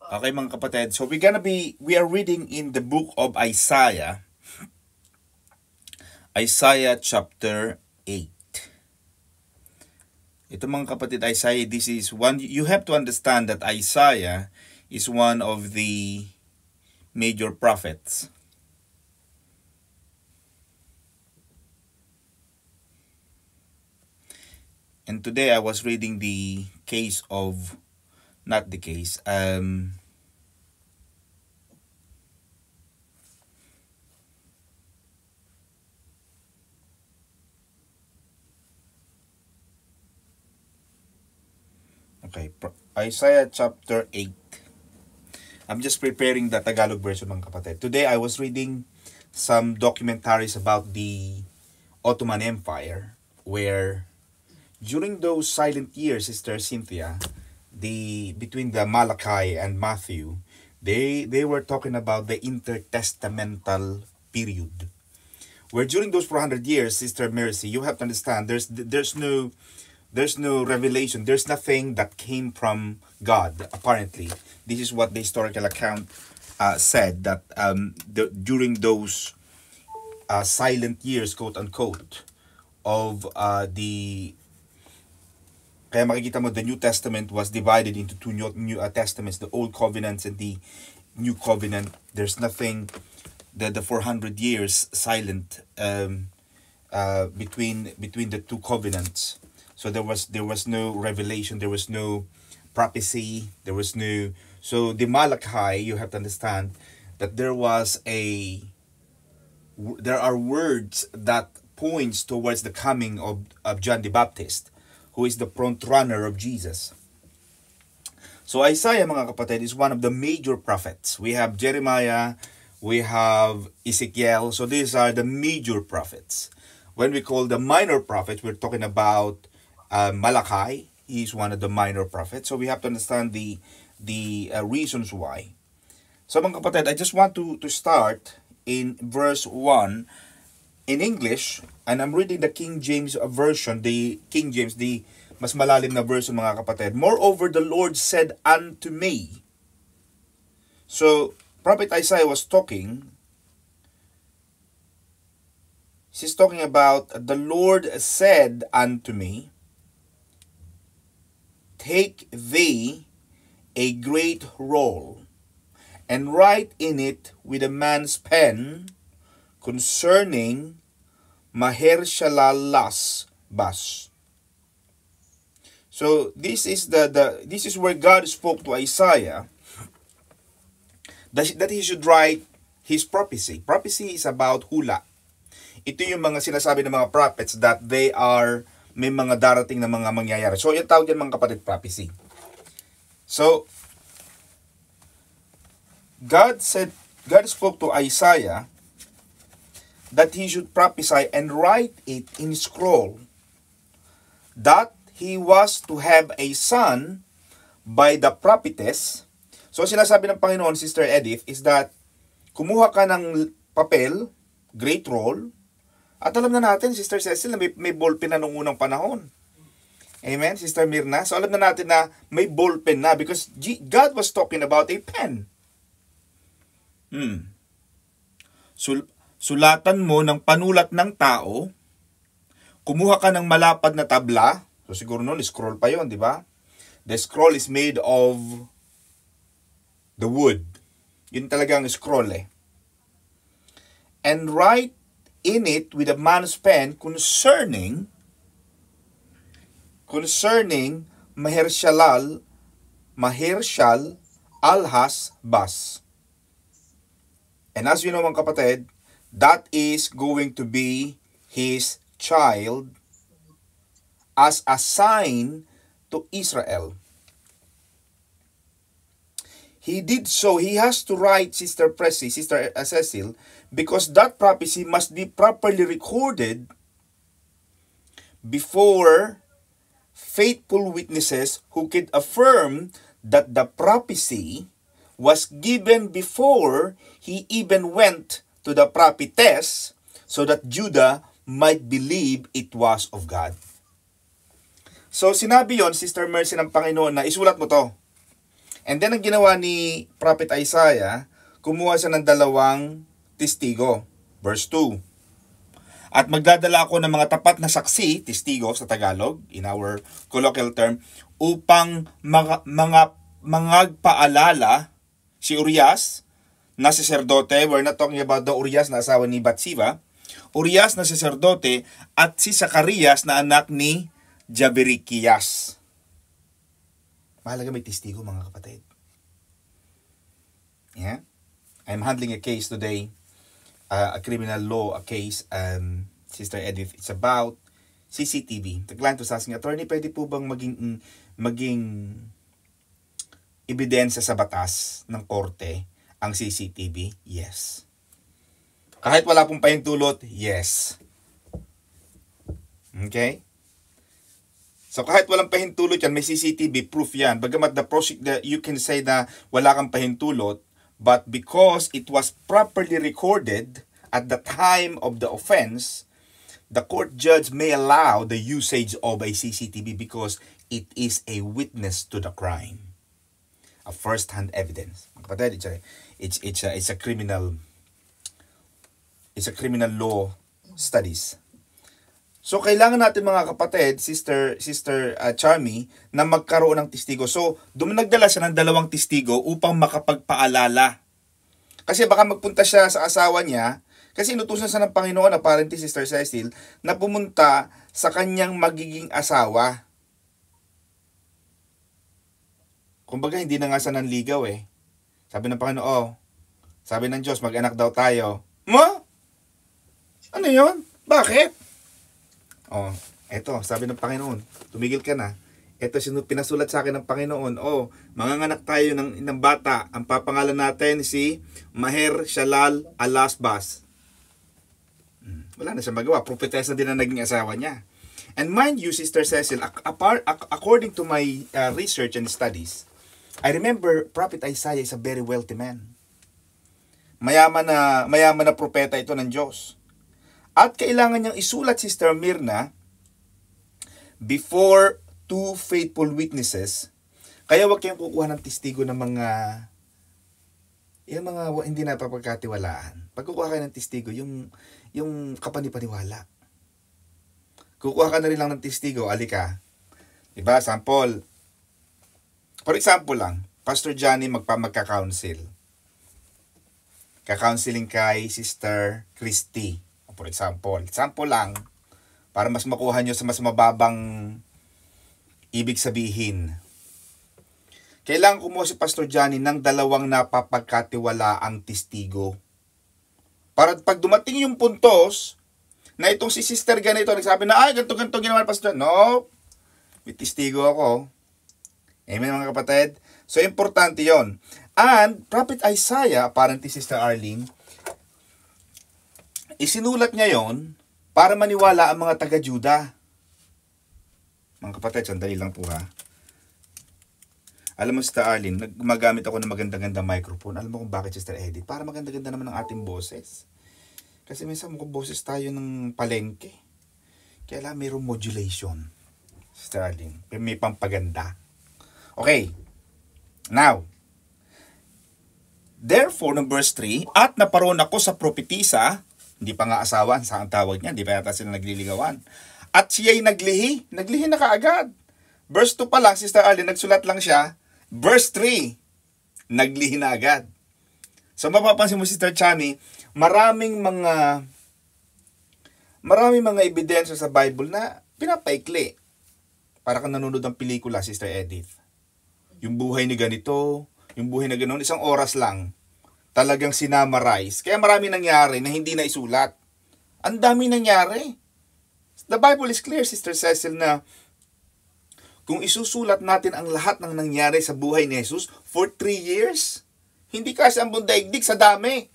Okay mga kapatid, so we are reading in the book of Isaiah, Isaiah chapter 8. Ito mga kapatid, Isaiah, this is one, you have to understand that Isaiah is one of the major prophets. And today I was reading the case of, not the case, okay, Isaiah chapter 8. I'm just preparing the Tagalog version mga kapatid. Today I was reading some documentaries about the Ottoman Empire, where during those silent years, Sister Cynthia, between the Malachi and Matthew, they were talking about the intertestamental period, where during those 400 years, Sister Mercy, you have to understand, there's no revelation, there's nothing that came from God. Apparently, this is what the historical account said, that during those silent years, quote unquote, of the kaya makikita mo, the New Testament was divided into two new testaments, the Old Covenant and the New Covenant. There's nothing, the 400 years silent between the two covenants. So there was no revelation, there was no prophecy, there was no. So the Malachi, you have to understand that there are words that points towards the coming of John the Baptist, who is the front runner of Jesus. So Isaiah, mga kapatid, is one of the major prophets. We have Jeremiah, we have Ezekiel. So these are the major prophets. When we call the minor prophets, we're talking about Malachi. He's one of the minor prophets. So we have to understand the reasons why. So mga kapatid, I just want to start in verse 1 in English, and I'm reading the King James version, the King James, the mas malalim na version mga kapatid. Moreover, the Lord said unto me. So, Prophet Isaiah was talking. He's talking about, the Lord said unto me, take thee a great roll, and write in it with a man's pen concerning Maher-shalal-bas. So this is this is where God spoke to Isaiah that he should write his prophecy. Prophecy is about hula. Ito yung mga sinasabi ng mga prophets that may mga darating na mga mangyayari. So yung tawag yan mga kapatid, prophecy. So God spoke to Isaiah that he should prophesy and write it in scroll, that he was to have a son by the prophetess. So sinasabi ng Panginoon, Sister Edith, is that kumuha ka ng papel, great roll, at alam na natin, Sister Cecil, na may ballpen na nung unang panahon. Amen, Sister Mirna? So alam na natin na may ballpen na because God was talking about a pen. Sulatan mo ng panulat ng tao, kumuha ka ng malapad na tabla, so siguro noon, scroll pa yon, di ba? The scroll is made of the wood. Yun talagang scroll eh. And write in it with a man's pen concerning Maher-shalal-bas. And as you know mga kapatid, that is going to be his child as a sign to Israel. He did so. He has to write, Sister Pressy, Sister Cecil, because that prophecy must be properly recorded before faithful witnesses who could affirm that the prophecy was given before he even went to the prophetess, so that Judah might believe it was of God. So sinabi yon, Sister Mercy, ng Panginoon na isulat mo to. And then, ang ginawa ni Prophet Isaiah, kumuha siya ng dalawang testigo. Verse 2. At magdadala ako ng mga tapat na saksi, testigo sa Tagalog, in our colloquial term, upang mangagpaalala si Urias na saserdote. We're not talking about the Urias na asawa ni Bathsheba. Urias na saserdote at si Zacarias na anak ni Jaberikias. Mahalaga may testigo, mga kapatid. Yeah? I'm handling a case today, a criminal law, a case, Sister Edith. It's about CCTV. The client was asking, attorney, pwede po bang maging ebidensya sa batas ng korte ang CCTV? Yes. Kahit wala pong pahintulot, yes. Okay? So kahit walang pahintulot yan, may CCTV proof yan. Bagamat you can say na wala kang pahintulot, but because it was properly recorded at the time of the offense, the court judge may allow the usage of a CCTV because it is a witness to the crime, a first-hand evidence. Kapatid, it's a criminal law studies. So, kailangan natin, mga kapatid, Sister Charmy, na magkaroon ng testigo. So, nagdala siya ng dalawang testigo upang makapagpaalala. Kasi baka magpunta siya sa asawa niya, kasi inutusan siya ng Panginoon, apparently, Sister Cecil, na pumunta sa kanyang magiging asawa. Kumbaga, hindi na nga siya nanligaw eh. Sabi ng Panginoon, sabi ng Diyos, mag-anak daw tayo. Mo? Ano yun? Bakit? Oh, eto, sabi ng Panginoon, tumigil ka na. Eto, pinasulat sa akin ng Panginoon, manganganak tayo ng bata. Ang papangalan natin si Maher Shalal Alasbas. Wala na siya magawa. Propetesa din na naging asawa niya. And mind you, Sister Cecil, according to my research and studies, I remember Prophet Isaiah is a very wealthy man. Mayaman na propeta ito ng Diyos. At kailangan niyang isulat, Sister Mirna, before two faithful witnesses. Kaya huwag kayong kukuha ng testigo ng mga hindi napapagkatiwalaan. Pag kukuha kayo ng testigo, yung kapanipaniwala. Kukuha ka na rin lang ng testigo, alika. Diba? For example lang, Pastor Johnny magka-counsel. Ka-counseling kay Sister Christy. For example lang, para mas makuha nyo sa mas mababang ibig sabihin. Kailangan kumuha si Pastor Johnny ng dalawang napapagkatiwalaang testigo. Para pag dumating yung puntos, na itong si Sister ganito, nagsabi na, ganito ginawa ni Pastor. No, may testigo ako. Amen, mga kapatid? So, importante yon. And, Prophet Isaiah, apparently Sister Arlene, isinulat niya yon para maniwala ang mga taga-Juda. Mga kapatid, sandali lang po ha. Alam mo, Sister Arlene, gumagamit ako ng maganda-ganda microphone. Alam mo kung bakit, Sister Edith? Para maganda-ganda naman ang ating boses. Kasi minsan mukhang boses tayo ng palengke. Kaya lang mayroong modulation, Sister Arlene. May pampaganda. Okay. Now, therefore, ng verse 3, at naparoon ako sa propetisa, hindi pa nga asawa, saan tawag niya, hindi pa yata sila nagliligawan. At siya'y naglihi na kaagad. Verse 2 pa lang, Sister Arlene, nagsulat lang siya. Verse 3, naglihi na agad. So mapapansin mo, Sister Chami, maraming mga ebidensya sa Bible na pinapaikli. Para kang nanonood ng pelikula, Sister Edith. Yung buhay ni ganito, yung buhay na ganoon, isang oras lang. Talagang sinamarize. Kaya marami nangyari na hindi na isulat. Ang dami nangyari. The Bible is clear, Sister Cecil, na kung isusulat natin ang lahat ng nangyari sa buhay ni Jesus for 3 years, hindi kasi ang buong daigdig sa dami.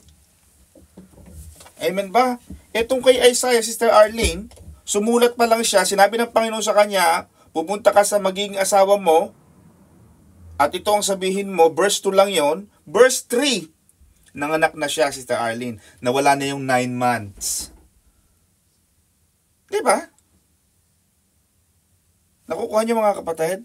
Amen ba? Etong kay Isaiah, Sister Arlene, sumulat pa lang siya, sinabi ng Panginoon sa kanya, pupunta ka sa magiging asawa mo, at ito ang sabihin mo, verse 2 lang yon, verse 3, nanganak na siya, Sister Arlene, na wala na yung 9 months. Diba? Nakukuha niyo, mga kapatid?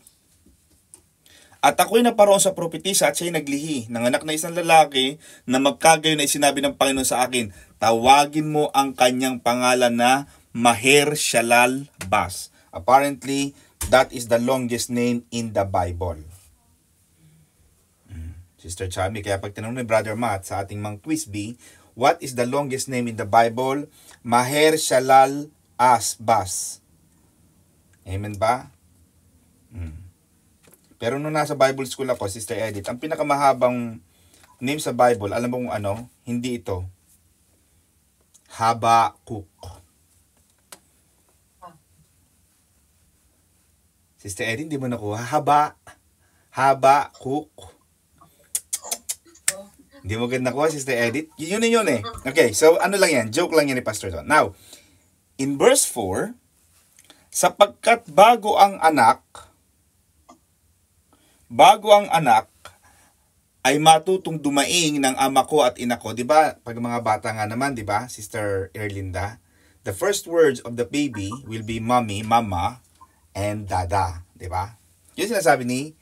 At ako'y naparoon sa propetisa at siya'y naglihi. Nanganak na isang lalaki na magkagayon na sinabi ng Panginoon sa akin, tawagin mo ang kanyang pangalan na Maher-Shalal-Bas. Apparently, that is the longest name in the Bible. Sister Chami, kaya pag tinanong ni Brother Matt sa ating mga quiz bee, what is the longest name in the Bible? Maher-Shalal-Bas. Amen ba? Pero nung nasa Bible school ako, Sister Edith, ang pinakamahabang name sa Bible, alam mo kung ano? Hindi ito. Habakuk. Sister Edith, hindi mo nakuha. Habakuk. Hindi mo ganda nakuha, Sister Edith. Yun eh. Okay, so ano lang yan? Joke lang yan ni Pastor John. Now, in verse 4, sapagkat bago ang anak ay matutong dumaing ng ama ko at ina ko. Diba? Pag mga bata nga naman, diba? Sister Erlinda, the first words of the baby will be mommy, mama, and dada. Diba? Yun sinasabi ni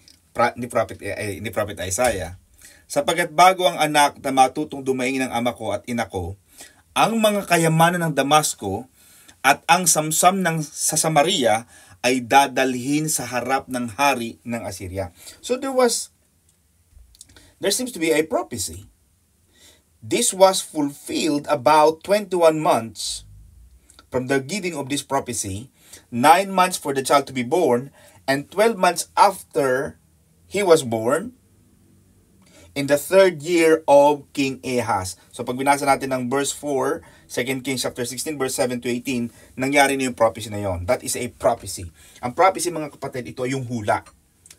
Prophet Isaiah. Sapagkat bago ang anak na matutong dumaing ng ama ko at ina ko, ang mga kayamanan ng Damasco at ang samsam sa Samaria ay dadalhin sa harap ng hari ng Assyria. So there seems to be a prophecy. This was fulfilled about 21 months from the giving of this prophecy, 9 months for the child to be born, and 12 months after he was born, in the 3rd year of King Ahaz. So pag binasa natin ng verse 4, 2 Kings chapter 16, verse 7 to 18, nangyari na yung prophecy na yon. That is a prophecy. Ang prophecy, mga kapatid, ito ay yung hula.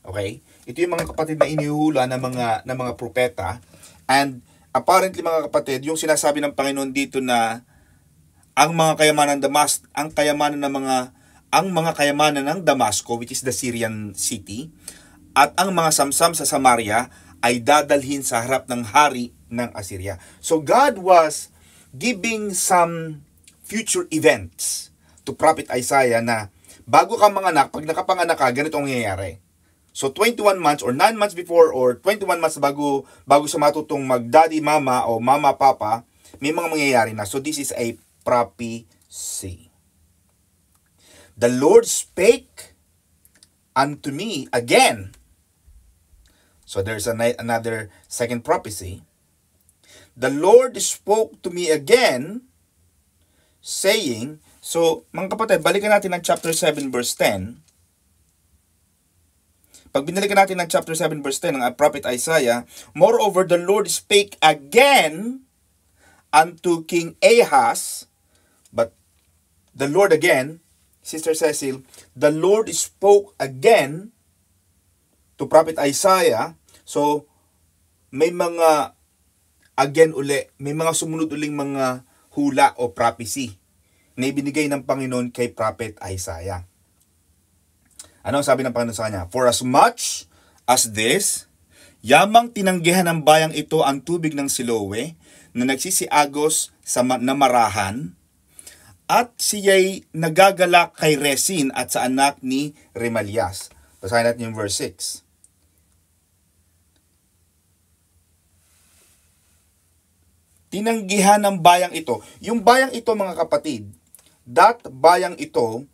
Okay? Ito yung mga kapatid na inihuhula ng mga propeta. And apparently, mga kapatid, yung sinasabi ng Panginoon dito na ang mga kayamanan ng kayamanan ng Damasco, which is the Syrian city, at ang mga samsam sa Samaria ay dadalhin sa harap ng hari ng Assyria. So God was giving some future events to Prophet Isaiah na bago ka manganak, pag nakapanganak ka, ganito ang mangyayari. So 21 months or 9 months before or 21 months bago siya matutong mag-daddy, mama o mama, papa, may mga mangyayari na. So this is a prophecy. The Lord spake unto me again. So there's another second prophecy. The Lord spoke to me again, saying, so mga kapatid, balikan natin ang chapter 7 verse 10. Pag binalikan natin ang chapter 7 verse 10 ng prophet Isaiah, moreover, the Lord spake again unto King Ahaz, but the Lord again, Sister Cecil, the Lord spoke again to Prophet Isaiah. So, may mga may mga sumunod uling mga hula o prophecy na ibinigay ng Panginoon kay Prophet Isaiah. Ano sabi ng Panginoon sa kanya? For as much as this, yamang tinanggihan ng bayang ito ang tubig ng Siloe na nagsisiagos sa namarahan, at siya'y nagagalak kay Resin at sa anak ni Remalias. Basahin natin yung verse 6. Tinanggihan ng bayang ito. Yung bayang ito, mga kapatid, that bayang ito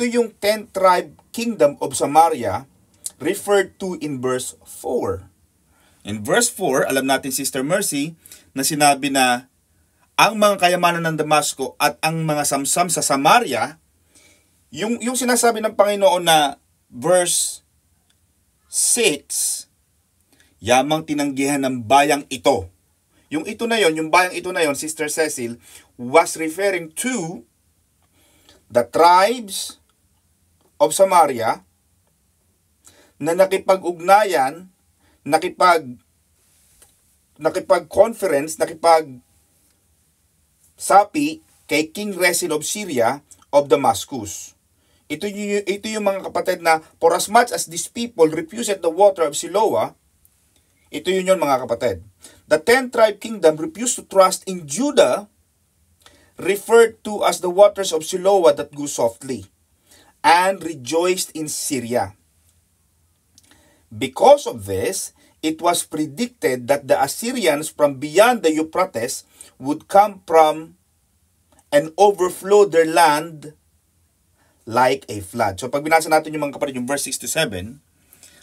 yung 10th tribe kingdom of Samaria referred to in verse 4. In verse 4, alam natin, Sister Mercy, na sinabi na ang mga kayamanan ng Damasco at ang mga samsam sa Samaria, yung sinasabi ng Panginoon na verse 6, yamang tinanggihan ng bayang ito. Yung bayang ito na yon, Sister Cecil, was referring to the tribes of Samaria na nakipag-ugnayan, nakipag-conference, sapi kay King Resin of Syria of Damascus. Ito yung mga kapatid na for as much as these people refused the water of Siloah, ito yun mga kapatid. The 10th tribe kingdom refused to trust in Judah, referred to as the waters of Siloah that go softly, and rejoiced in Syria. Because of this, it was predicted that the Assyrians from beyond the Euphrates would come from and overflow their land like a flood. So pag binasa natin yung mga kapatid, yung verse 6 to 7,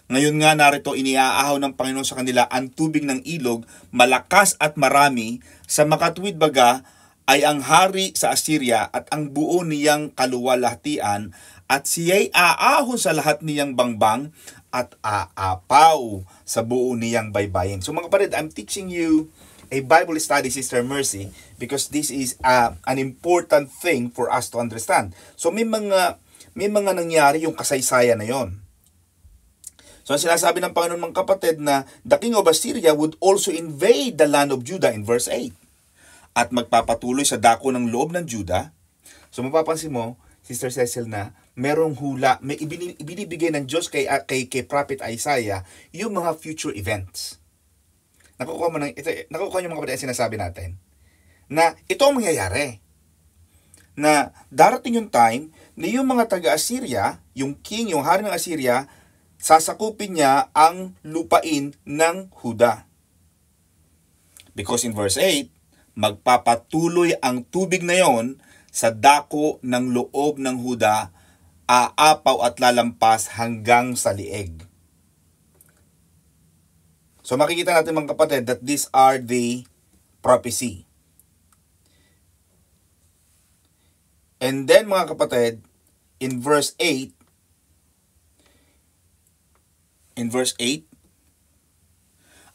ngayon nga narito iniaahaw ng Panginoon sa kanila ang tubig ng ilog, malakas at marami, sa makatuwid baga ay ang hari sa Assyria at ang buo niyang kaluwalhatian, at siya'y aahon sa lahat niyang bangbang at aapaw sa buo niyang baybayin. So mga kapatid, I'm teaching you a Bible study, Sister Mercy, because this is an important thing for us to understand. So may mga nangyari yung kasaysayan na yon. So ang sinasabi ng Panginoon mga kapatid na the king of Assyria would also invade the land of Judah in verse 8 at magpapatuloy sa dako ng loob ng Judah. So mapapansin mo, Sister Cecil, na merong hula, may ibinibigay ng Diyos kay Prophet Isaiah yung mga future events. Nakukuha niyo mga kapatid ang sinasabi natin na ito ang mangyayari. Na darating yung time na yung mga taga-Assyria, yung king, yung hari ng Assyria, sasakupin niya ang lupain ng Huda. Because in verse 8, magpapatuloy ang tubig na yon sa dako ng loob ng Huda, aapaw at lalampas hanggang sa lieg. So makikita natin mga kapatid that these are the prophecy. And then mga kapatid, in verse 8,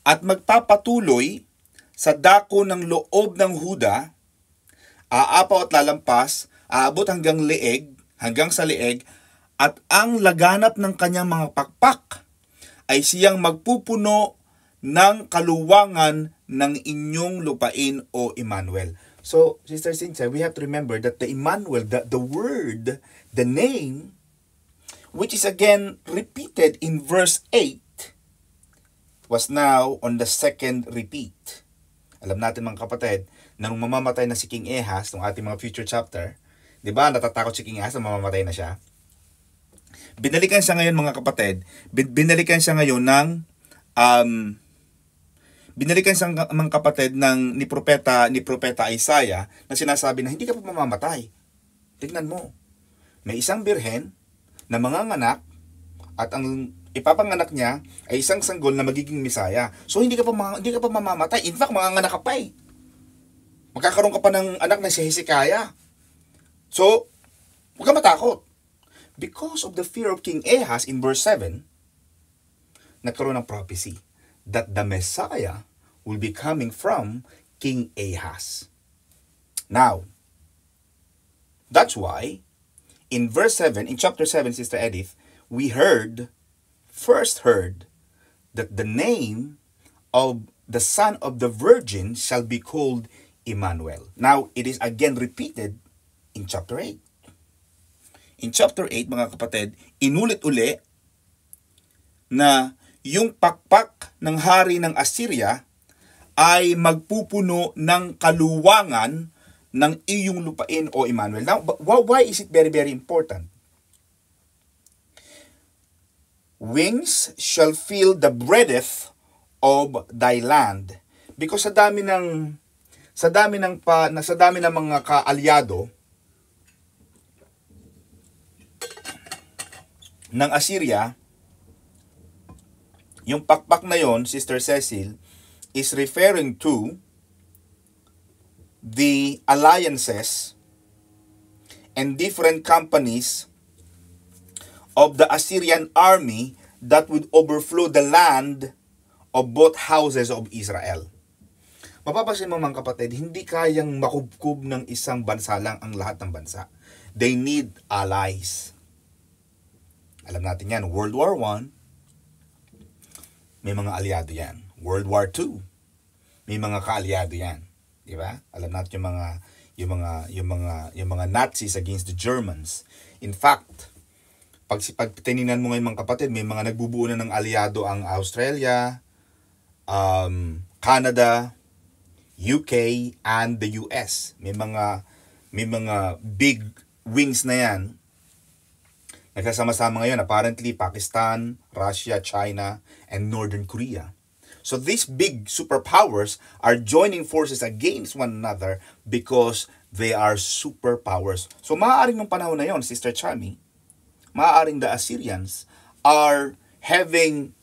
at magpapatuloy sa dako ng loob ng Huda, aapaw at lalampas, aabot hanggang sa lieg, at ang laganap ng kanyang mga pakpak ay siyang magpupuno ng kaluwangan ng inyong lupain, o Emmanuel. So, Sister Cynthia, we have to remember that the Emmanuel, the word, the name, which is again repeated in verse 8, was now on the second repeat. Alam natin mga kapatid, na nung mamamatay na si King Ahaz, nung ating mga future chapter, di ba, natatakot si King Ahaz na mamamatay na siya? Binalikan siya ngayon mga kapatid, binalikan siya ngayon ng, mga kapatid ni propeta Isaiah, na sinasabi na hindi ka pa mamamatay. Tingnan mo, may isang birhen na manganganak, at ang ipapanganak niya ay isang sanggol na magiging Misaya. So hindi ka pa mamamatay. In fact, manganganak ka pa eh. Magkakaroon ka pa ng anak na si Hezekiah. So, huwag ka matakot. Because of the fear of King Ahaz in verse 7, nagkaroon ng prophecy that the Messiah will be coming from King Ahaz. Now, that's why in verse 7, in chapter 7, Sister Edith, we first heard that the name of the son of the virgin shall be called Emmanuel. Now, it is again repeated in chapter 8. In chapter 8, mga kapatid, inulit-uli na yung pakpak ng hari ng Assyria ay magpupuno ng kaluwangan ng iyong lupain, o Emmanuel. Now, why is it very, very important? Wings shall fill the breadth of thy land. Because sa dami ng mga kaalyado ng Assyria, yung pakpak na yon, Sister Cecil, is referring to the alliances and different companies of the Assyrian army that would overflow the land of both houses of Israel. Mapapansin mo mga kapatid, hindi kayang makubkob ng isang bansa lang ang lahat ng bansa. They need allies. Alam natin yan, World War I, may mga aliado yan. World War II, may mga kaalyado yan. Di ba? Alam natin yung mga Nazis against the Germans. In fact, pag tinignan mo ngayon mga kapatid, may mga nagbubuo na ng aliado ang Australia, Canada, UK, and the US. May mga big wings na yan na Nagsasama-sama ngayon apparently Pakistan, Russia, China, and Northern Korea. So these big superpowers are joining forces against one another because they are superpowers. So maaaring nung panahon na yon, Sister Charmy, maaaring the Assyrians are having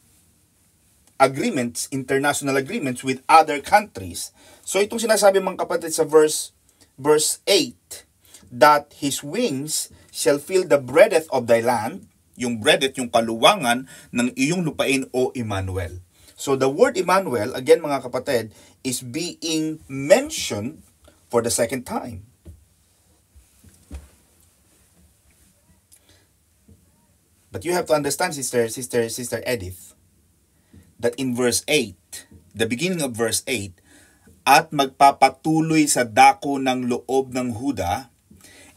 agreements, international agreements with other countries. So itong sinasabi mga kapatid sa verse 8, that his wings shall fill the breadth of thy land, yung breadth, yung kaluwangan ng iyong lupain, O Emmanuel. So the word Emmanuel, again mga kapatid, is being mentioned for the second time. But you have to understand, Sister Edith, that in verse 8, the beginning of verse 8, at magpapatuloy sa dako ng loob ng Huda,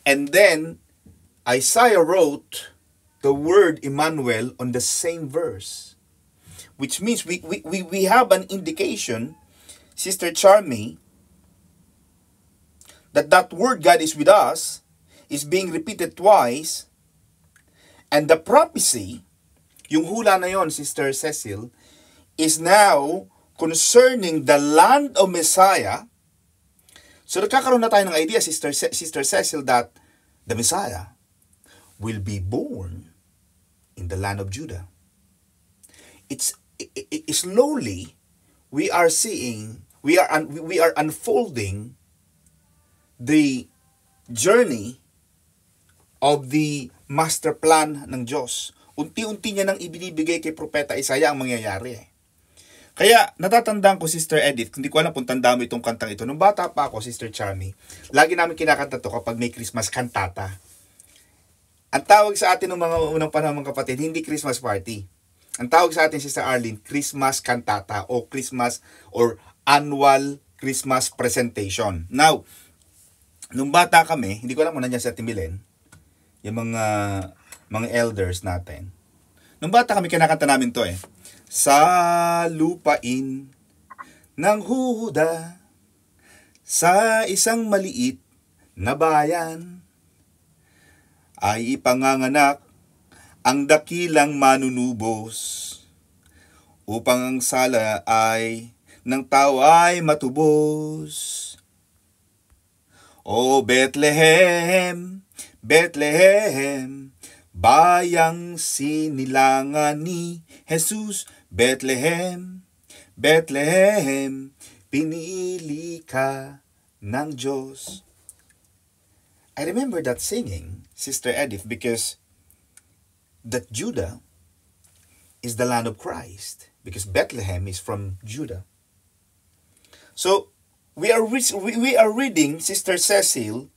and then Isaiah wrote the word Emmanuel on the same verse. Which means we have an indication, Sister Charmy, that word God is with us is being repeated twice. And the prophecy, yung hula na yon, Sister Cecil, is now concerning the land of Messiah. So nagkakaroon na tayo ng idea, Sister Cecil, that the Messiah will be born in the land of Judah. Slowly we are seeing, we are unfolding the journey of the master plan ng Diyos. Unti-unti niya nang ibinibigay kay Propeta Isaiah ang mangyayari. Kaya natatandaan ko, Sister Edith, hindi ko alam kung tanda mo itong kantang ito. Nung bata pa ako, Sister Charmy, lagi namin kinakanta to kapag may Christmas kantata. Ang tawag sa atin ng mga unang panahon, mga kapatid, hindi Christmas party. Ang tawag sa atin, Sister Arlene, Christmas cantata o Christmas or annual Christmas presentation. Now, nung bata kami, hindi ko alam kung nandiyan sa Timilen, yung mga elders natin. Nung bata kami, kinakanta namin to Sa lupain ng Huda, sa isang maliit na bayan, ay ipanganganak ang dakilang manunubos, upang ang sala ay ng tao ay matubos. O Bethlehem, Bethlehem, bayang sinilangan ni Jesus. Bethlehem, Bethlehem, pinili ka ng Diyos. I remember that singing, Sister Edith, because that Judah is the land of Christ, because Bethlehem is from Judah. So we are reading, Sister Cecil,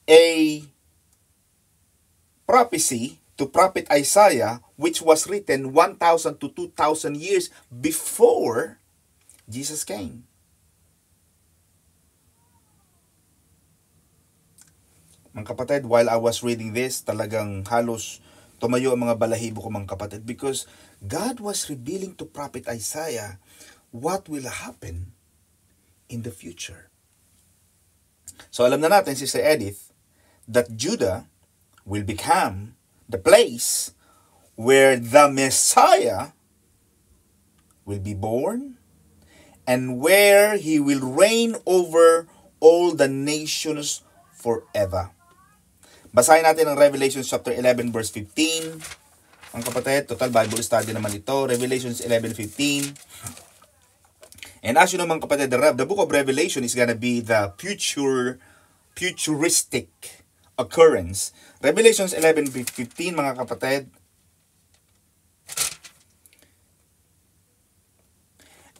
a prophecy to Prophet Isaiah, which was written 1,000 to 2,000 years before Jesus came. Mga kapatid, while I was reading this, talagang halos tumayo ang mga balahibo ko, mga kapatid, because God was revealing to Prophet Isaiah what will happen in the future. So alam na natin, Sister Edith, that Judah will become the place where the Messiah will be born and where he will reign over all the nations forever. Basahin natin ang Revelation chapter 11 verse 15. Ang kapatid, total Bible study naman ito. Revelation 11:15. And as you know, mga kapatid, the book of Revelation is gonna be the futuristic occurrence. Revelation 11:15, mga kapatid.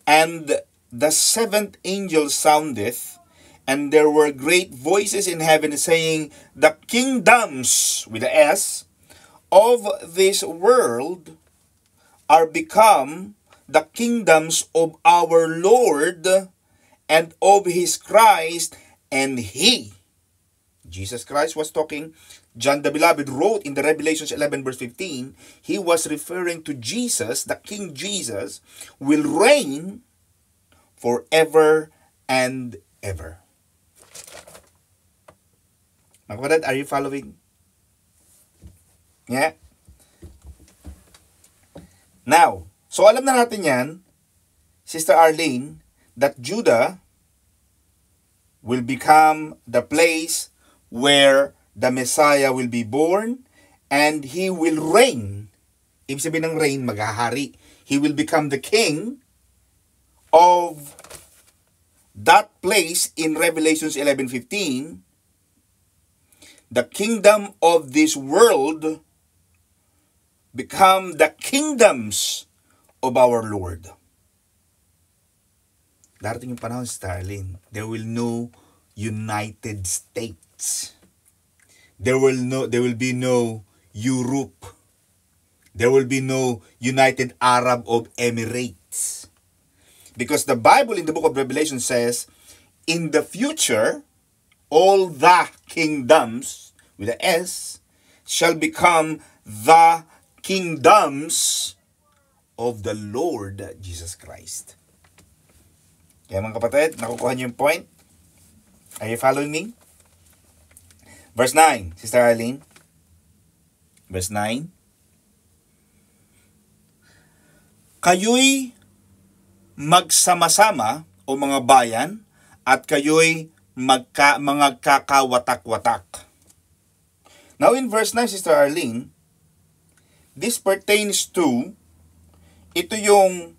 And the seventh angel soundeth, and there were great voices in heaven saying, the kingdoms, with the S, of this world are become the kingdoms of our Lord and of his Christ, and he, Jesus Christ was talking, John the Beloved wrote in the Revelation 11 verse 15, he was referring to Jesus, the King Jesus, will reign forever and ever. Mga kapatid, are you following? Yeah? Now, so alam na natin yan, Sister Arlene, that Judah will become the place where the Messiah will be born and He will reign. Ibig sabihin ng reign, maghahari. He will become the king of that place in Revelations 11:15. The kingdom of this world become the kingdoms of our Lord. Darating yung panahon, Starlin, there will no United States. There will be no Europe. There will be no United Arab of Emirates. Because the Bible in the book of Revelation says, in the future, all the kingdoms, with a S, shall become the kingdoms of the Lord Jesus Christ. Kaya mga kapatid, nakukuha niyo yung point? Are you following me? Verse 9, Sister Arlene. Verse 9. Kayo'y magsama-sama o mga bayan at kayo'y mga kakawatak-watak. Now in verse 9, Sister Arlene, this pertains to, ito yung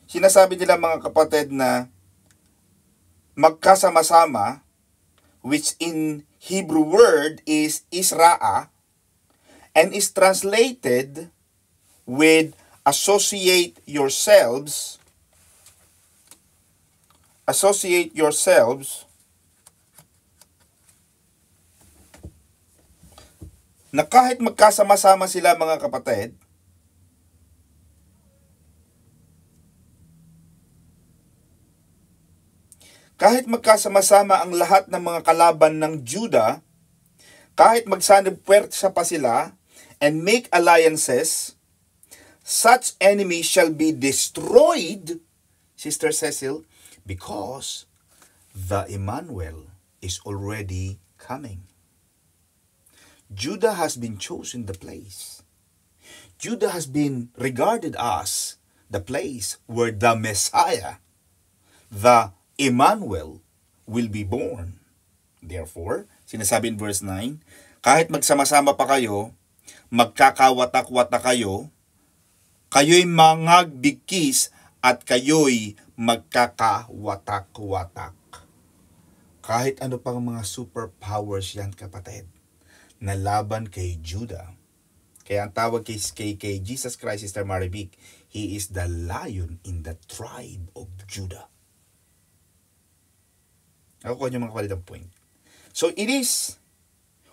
sinasabi nila mga kapatid na magkasama-sama, which in Hebrew word is Isra'a, and is translated with associate yourselves, na kahit magkasama-sama sila mga kapatid, kahit magkasama-sama ang lahat ng mga kalaban ng Judah, kahit magsanib puwersa pa sila and make alliances, such enemies shall be destroyed, Sister Cecil, because the Emmanuel is already coming. Judah has been chosen the place. Judah has been regarded as the place where the Messiah, the Emmanuel, will be born. Therefore, sinasabi in verse 9, kahit magsama-sama pa kayo, magkakawatak-watak kayo, kayo'y mangagbigkis at kayo'y magkakawatak-watak. Kahit ano pang mga superpowers yan, kapatid, na laban kay Judah. Kaya ang tawag kay Jesus Christ, Sister Marivic, He is the lion in the tribe of Judah. Nakukuha niyo mga kapatid ang point. So it is,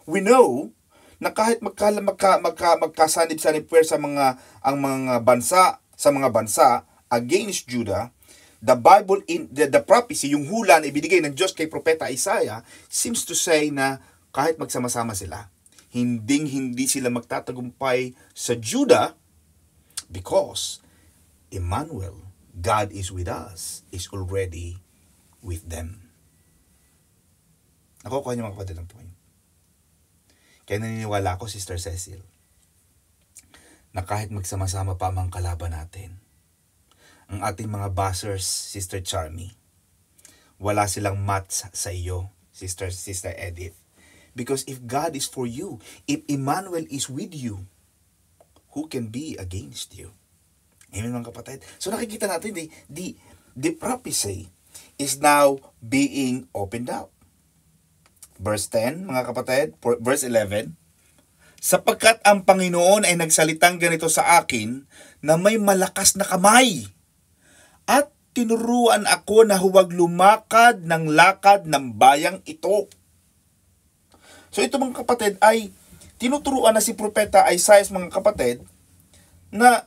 we know, na kahit magkasanib-sanib puwersa ang mga bansa sa mga bansa against Judah, the Bible in the prophecy, yung hula na ibinigay ng Diyos kay Propeta Isaiah, seems to say na kahit magsama-sama sila, hindi sila magtatagumpay sa Judah because Emmanuel, God is with us, is already with them. Nakukuha niyo mga kapatid ang point. Kaya naniniwala ako, Sister Cecil, na kahit magsama-sama pa ang kalaban natin, ang ating mga buzzers, Sister Charmy, wala silang match sa iyo, Sister Edith. Because if God is for you, if Emmanuel is with you, who can be against you? Amen mga kapatid? So nakikita natin, the prophecy is now being opened up. Verse 10, mga kapatid, verse 11, sapagkat ang Panginoon ay nagsalitang ganito sa akin na may malakas na kamay at tinuruan ako na huwag lumakad ng lakad ng bayang ito. So ito mga kapatid ay tinuturuan na si Propeta Isaiah mga kapatid na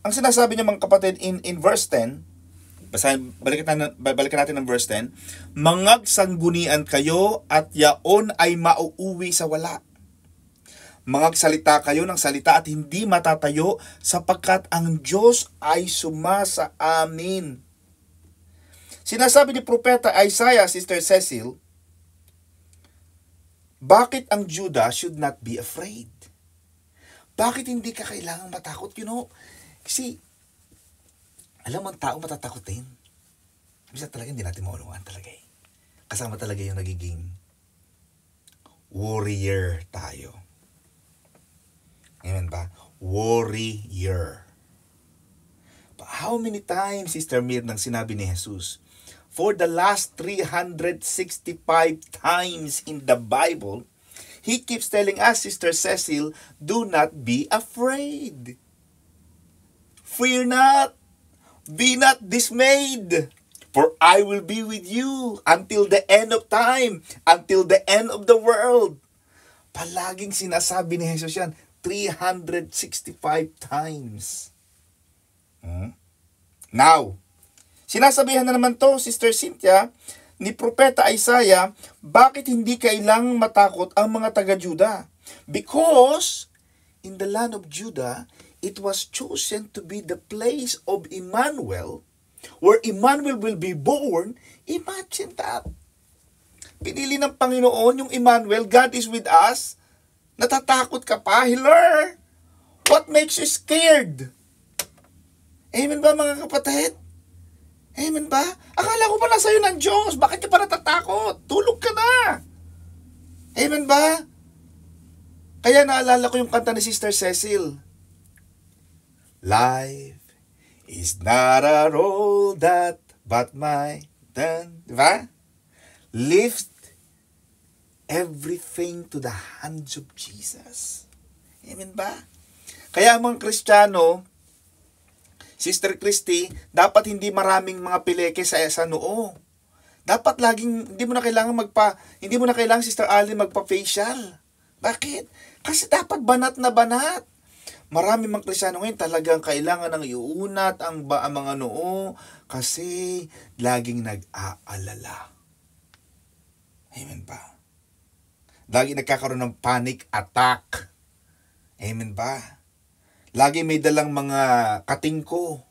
ang sinasabi niya mga kapatid in verse 10, balikan natin ng verse 10. Mangagsanggunian kayo at yaon ay mauuwi sa wala. Mangagsalita kayo ng salita at hindi matatayo sapagkat ang Diyos ay sumasa amin. Sinasabi ni Propeta Isaiah, Sister Cecil, bakit ang Judah should not be afraid? Bakit hindi ka kailangang matakot? Kasi, alam mo, ang tao matatakotin. Minsan talaga hindi natin maulungan talaga eh. Kasama talaga yung nagiging warrior tayo. Amen ba? Warrior. But how many times, Sister Mir, nang sinabi ni Jesus, for the last 365 times in the Bible, He keeps telling us, Sister Cecil, do not be afraid. Fear not. Be not dismayed. For I will be with you until the end of time, until the end of the world. Palaging sinasabi ni Jesus yan, 365 times. Now, sinasabihan na naman to, Sister Cynthia, ni Propeta Isaiah, bakit hindi kailangang matakot ang mga taga-Juda? Because in the land of Judah, it was chosen to be the place of Emmanuel, where Emmanuel will be born. Imagine that. Pinili ng Panginoon yung Emmanuel, God is with us. Natatakot ka pa? Hilar! What makes you scared? Amen ba mga kapatid? Amen ba? Akala ko pala sa'yo ng Diyos. Bakit ka pa natatakot? Tulog ka na. Amen ba? Kaya naalala ko yung kanta ni Sister Cecil. Life is not a roll that but my done. Diba? Lift everything to the hands of Jesus. Amen ba? Kaya mga Kristiyano, Sister Christy, dapat hindi maraming mga pileke sa noo. Dapat laging, hindi mo na kailangan Sister Allen magpa-facial. Bakit? Kasi dapat banat na banat. Marami mga Kristiyano ngayon talagang kailangan ng iunat ang mga noo kasi laging nag-aalala. Amen ba? Lagi nagkakaroon ng panic attack. Amen ba? Lagi may dalang mga katingko.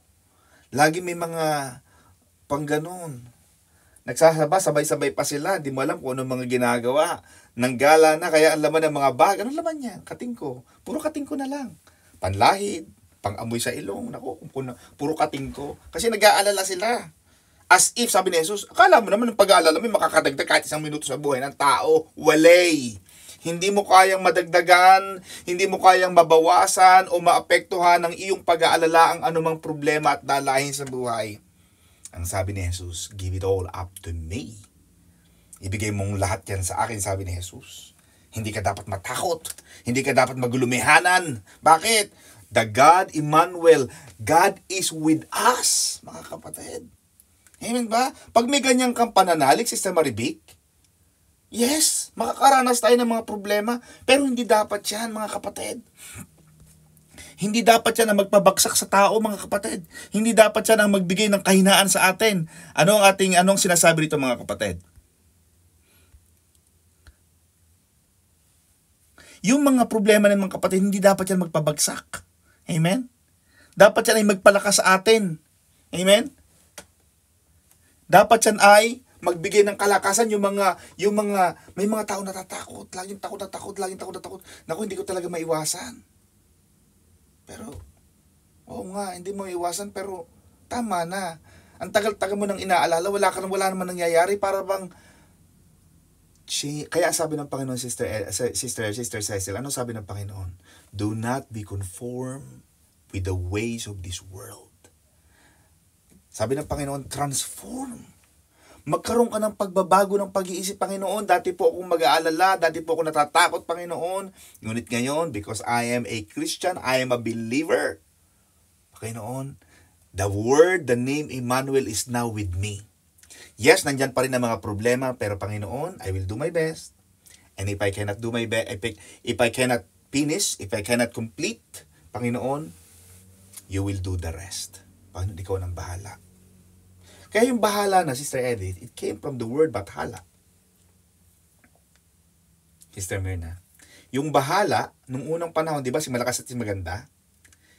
Lagi may mga pangganon. Nagsasaba, sabay-sabay pa sila. Di mo alam kung ano mga ginagawa. Nanggala na, kaya ang laman ng mga bag. Anong laman niya? Katingko. Puro katingko na lang. Panlahid, pang-amoy sa ilong. Naku, puro katingko. Kasi nag-aalala sila. As if, sabi ni Jesus, akala mo naman ng pag-aalala mo, makakadagdag kahit 1 minuto sa buhay ng tao. Walay. Hindi mo kayang madagdagan, hindi mo kayang mabawasan o maapektuhan ng iyong pag-aalala ang anumang problema at dalahin sa buhay. Ang sabi ni Jesus, give it all up to me. Ibigay mong lahat yan sa akin, sabi ni Jesus. Hindi ka dapat matakot. Hindi ka dapat magulumihanan. Bakit? The God Emmanuel, God is with us, mga kapatid. Amen ba? Pag may ganyang kang pananalig, Sister Maribik, yes, makakaranas tayo ng mga problema, pero hindi dapat yan, mga kapatid. Hindi dapat yan ang magpabagsak sa tao, mga kapatid. Hindi dapat yan ang magbigay ng kahinaan sa atin. Anong sinasabi rito, mga kapatid? Yung mga problema ng mga kapatid, hindi dapat yan magpabagsak. Amen? Dapat yan ay magpalakas sa atin. Amen? Dapat yan ay magbigay ng kalakasan may mga tao natatakot, laging takot. Naku, hindi ko talaga maiwasan. Pero, oo nga, hindi mo maiwasan, pero tama na. Ang tagal-tagal mo nang inaalala, wala naman nangyayari, para bang kaya sabi ng Panginoon, Sister Cecil, ano sabi ng Panginoon? Do not be conformed with the ways of this world. Sabi ng Panginoon, transform. Magkaroon ka ng pagbabago ng pag-iisip, Panginoon. Dati po akong mag-aalala, dati po ako natatakot, Panginoon. Ngunit ngayon, because I am a Christian, I am a believer, Panginoon, the word, the name Emmanuel is now with me. Yes, nandyan pa rin ang mga problema, pero Panginoon, I will do my best. And if I cannot do my best, if I cannot finish, if I cannot complete, Panginoon, you will do the rest. Panginoon, ikaw nang bahala. Kaya yung bahala na, Sister Edith, it came from the word bathala. Sister Myrna, yung bahala, nung unang panahon, di ba, si Malakas at si Maganda?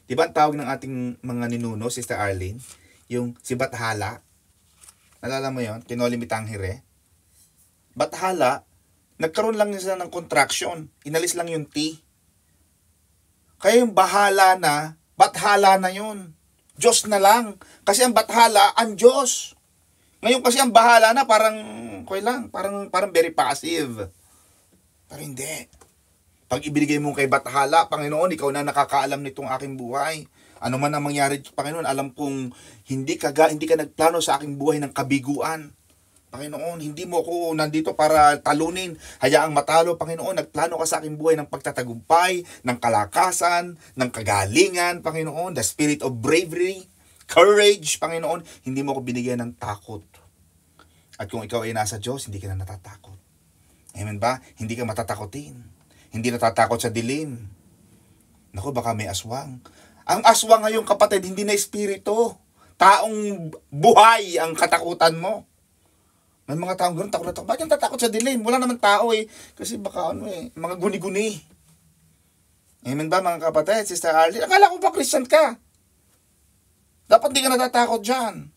Di ba ang tawag ng ating mga ninuno, Sister Arlene, yung si Bathala? Nalala mo yun? Kinoli Mitanghere. Bathala, nagkaroon lang sila ng contraction. Inalis lang yung T. Kaya yung bahala na, bathala na yun. Diyos na lang. Kasi ang bathala, ang Diyos. Ngayon kasi ang bahala na parang, parang very passive. Pero hindi. Pag ibinigay mo kay bathala, Panginoon, ikaw na nakakaalam nitong aking buhay. Ano man ang mangyari, Panginoon, alam kong hindi ka nagplano sa aking buhay ng kabiguan. Panginoon, hindi mo ako nandito para talunin. Hayaang matalo, Panginoon. Nagplano ka sa aking buhay ng pagtatagumpay, ng kalakasan, ng kagalingan, Panginoon. The spirit of bravery, courage, Panginoon. Hindi mo ako binigyan ng takot. At kung ikaw ay nasa Diyos, hindi ka na natatakot. Amen ba? Hindi ka matatakotin. Hindi natatakot sa dilim. Naku, baka may aswang. Ang aswang ngayong kapatid, hindi na espiritu. Taong buhay ang katakutan mo. May mga taong gano'n, takot na takot. Bakit yung tatakot sa dilim? Wala naman tao eh. Kasi baka mga guni-guni. Amen ba mga kapatid? Sister Arlene, akala ko ba Christian ka? Dapat di ka natatakot dyan.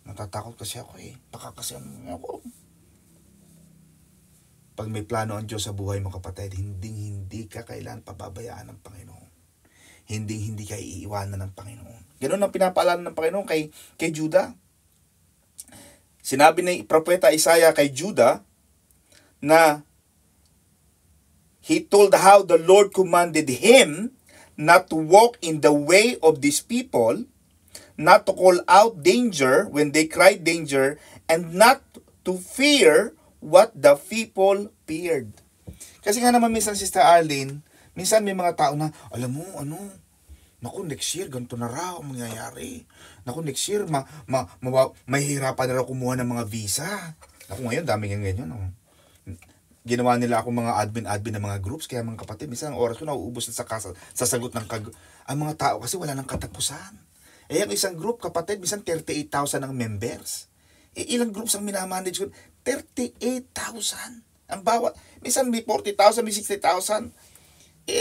Natatakot kasi ako eh. Baka kasi ako. Pag may plano ang Diyos sa buhay mo kapatid, hindi ka kailan pababayaan ng Panginoon. Hindi ka iiwanan ng Panginoon. Ganun ang pinapaalala ng Panginoon kay Judah. Sinabi ni Propeta Isaiah kay Judah na he told how the Lord commanded him not to walk in the way of these people, not to call out danger when they cried danger, and not to fear what the people feared. Kasi nga naman minsan, Sister Arlene, minsan may mga tao na, alam mo, naku, next year, ganito na raw ang mangyayari. Naku, next year, mahihirapan na raw kumuha ng mga visa. Naku, ngayon, dami ganyan. Ginawa nila ako mga admin ng mga groups, kaya mga kapatid, minsan ang oras ko nauubos na sa sagot ng ang mga tao kasi wala nang katapusan. Ang isang group, kapatid, minsan 38,000 ang members. Ilang groups ang minamanage ko? 38,000. Ang bawat, minsan may 40,000, may 60,000.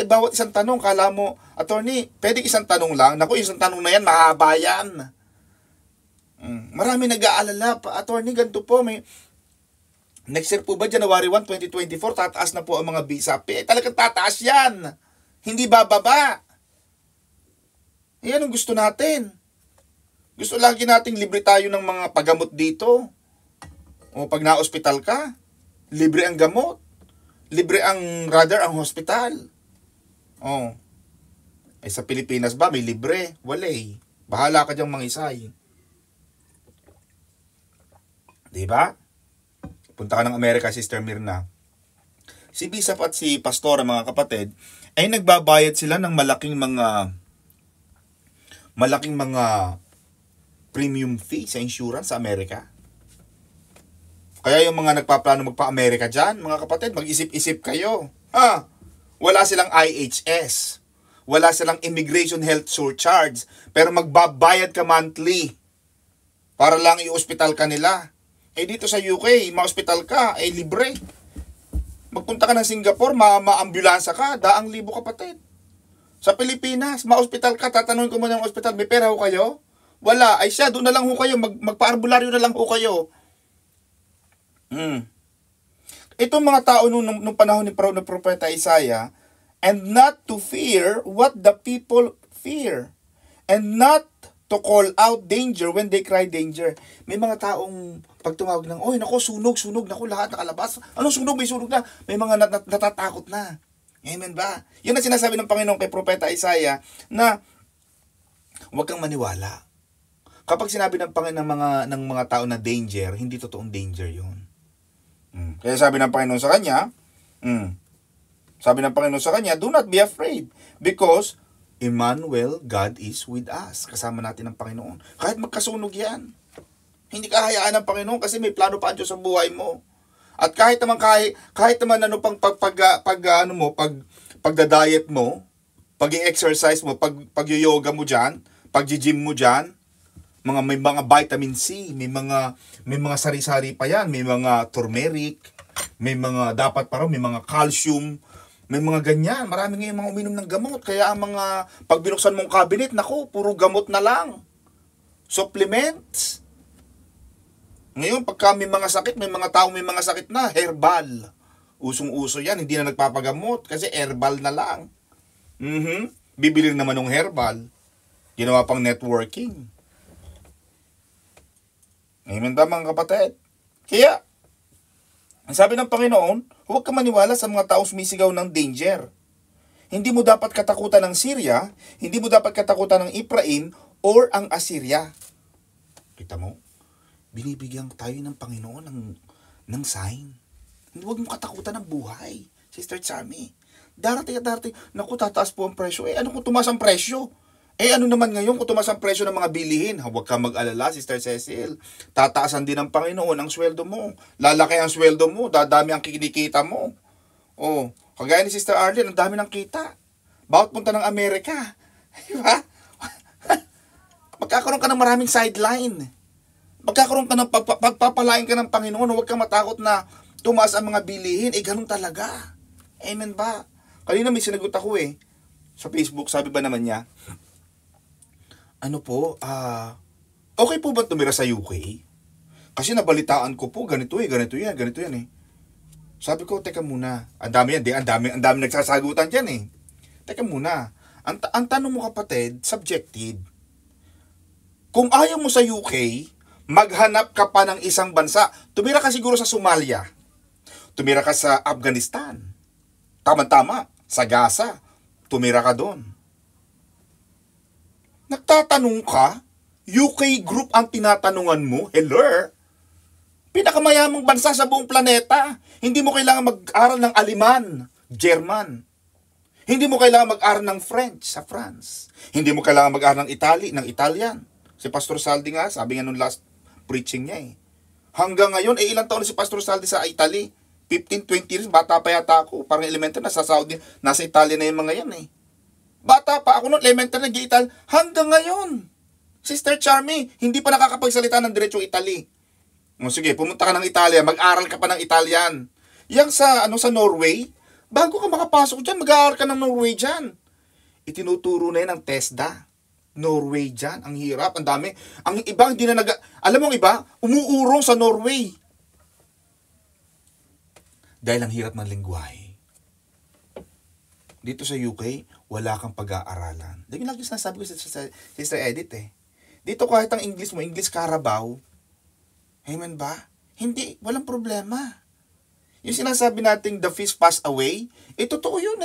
Bawat isang tanong, kala mo, attorney, pwede isang tanong lang. Naku, isang tanong na yan, mahaba yan. Marami nag-aalala pa. Attorney, ganito po, may next year po ba, January 1, 2024, tataas na po ang mga visa. Talagang tataas yan. Hindi bababa. Yan ang gusto natin. Gusto lagi nating libre tayo ng mga paggamot dito. O pag na-hospital ka, libre ang gamot. Libre ang hospital. Oh. Sa Pilipinas ba may libre? Wala eh. Bahala ka diyang mangisay. Diba? Punta ka ng Amerika, Sister Mirna. Si Bishop at si Pastora, mga kapatid, ay nagbabayad sila ng malaking mga premium fee sa insurance sa Amerika. Kaya yung mga nagpaplano magpa-Amerika dyan, mga kapatid, mag-isip-isip kayo. Wala silang IHS. Wala silang immigration health surcharge. Pero magbabayad ka monthly para lang i-hospital ka nila. Dito sa UK, ma-hospital ka, libre. Magpunta ka ng Singapore, ma-ambulansya ka, 1,000 kapatid. Sa Pilipinas, ma-hospital ka, tatanungin ko muna ng hospital, may pera ho kayo? Wala, siya, doon na lang ho kayo, magpa-arbularyo na lang ho kayo. Itong mga tao nung panahon ni Propeta Isaiah, and not to fear what the people fear, and not to call out danger when they cry danger. May mga taong pag tumawag ng, naku, sunog, naku, lahat nakalabas. Anong sunog? May sunog na. May mga natatakot na. Amen ba? Yun ang sinasabi ng Panginoon kay Propeta Isaiah na huwag kang maniwala. Kapag sinabi ng Panginoon ng mga tao na danger, hindi totoong danger yun. Kaya sabi ng Panginoon sa kanya, do not be afraid because Emmanuel, God is with us. Kasama natin ang Panginoon. Kahit magkasunog yan, hindi ka hayaan ng Panginoon kasi may plano pa ang Diyos sa buhay mo. At kahit naman pagda-diet mo, pag-i-exercise mo, pag-yoga mo diyan, pag-gym mo diyan, may mga vitamin C, may mga sari-sari pa yan, may mga turmeric, may mga may mga calcium, may mga ganyan. Marami ngayon mga uminom ng gamot. Kaya ang mga pag binuksan mong cabinet, naku, puro gamot na lang. Supplements. Ngayon, pagka may mga sakit, may mga tao may mga sakit na, herbal. Usong-uso yan, hindi na nagpapagamot kasi herbal na lang. Bibili naman ng herbal. Ginawa pang networking. Amen ba mga kapatid? Kaya, ang sabi ng Panginoon, huwag ka maniwala sa mga taong sumisigaw ng danger. Hindi mo dapat katakutan ng Syria, hindi mo dapat katakutan ng Ephraim or ang Assyria. Kita mo? Binibigyan tayo ng Panginoon ng sign. Huwag mo katakutan ng buhay, Sister Chami. Darating at darating, naku, tataas po ang presyo. Ano kung tumaas ang presyo? Ano naman ngayon kung tumaas ang presyo ng mga bilihin? Huwag kang mag-alala, Sister Cecil. Tataasan din ng Panginoon ang sweldo mo. Lalaki ang sweldo mo, dadami ang kinikita mo. Kagaya ni Sister Arlene, ang dami ng kita. Bawat punta ng Amerika. Diba? Magkakaroon ka ng maraming sideline. Magkakaroon ka ng pagpapalain ka ng Panginoon. Huwag kang matakot na tumaas ang mga bilihin. Ganun talaga. Amen ba? Kanina may sinagot ako sa Facebook, sabi ba naman niya, okay po ba tumira sa UK? Kasi nabalitaan ko po, ganito yan. Sabi ko, teka muna. Ang dami nagsasagutan dyan Teka muna. Ang tanong mo kapatid, subjective. Kung ayaw mo sa UK, maghanap ka pa ng isang bansa. Tumira ka siguro sa Somalia. Tumira ka sa Afghanistan. Tama-tama, sa Gaza. Tumira ka doon. Nagtatanong ka, UK group ang tinatanungan mo, hello? Pinakamayamang bansa sa buong planeta. Hindi mo kailangan mag-aral ng Aleman, German. Hindi mo kailangan mag-aral ng French sa France. Hindi mo kailangan mag-aral ng Italian. Si Pastor Saldi nga, sabi nga nung last preaching niya Hanggang ngayon, ilang taon na si Pastor Saldi sa Italy? 15, 20 years, bata pa yata ako. Parang elementary, nasa Saudi, nasa Italia na yung mga yan Bata pa ako nung elementary, nag-Ital. Hanggang ngayon, Sister Charmy, hindi pa nakakapagsalita ng diretsong Italy. Sige, pumunta ka ng Italia, mag-aral ka pa ng Italian. Yang sa Norway, bago ka makapasok dyan, mag-aaral ka ng Norway dyan. Itinuturo na yan ng TESDA. Norway dyan, ang hirap, ang dami. Ang iba, hindi na alam mo ang iba, umuurong sa Norway. Dahil ang hirap ng lingwahe. Dito sa UK, wala kang pag-aaralan. Dahil lagi sinasabi ko sa Sister Edith Dito kahit ang English mo, English Carabao. Amen ba? Hindi, walang problema. Yung sinasabi nating the fish pass away, totoo yun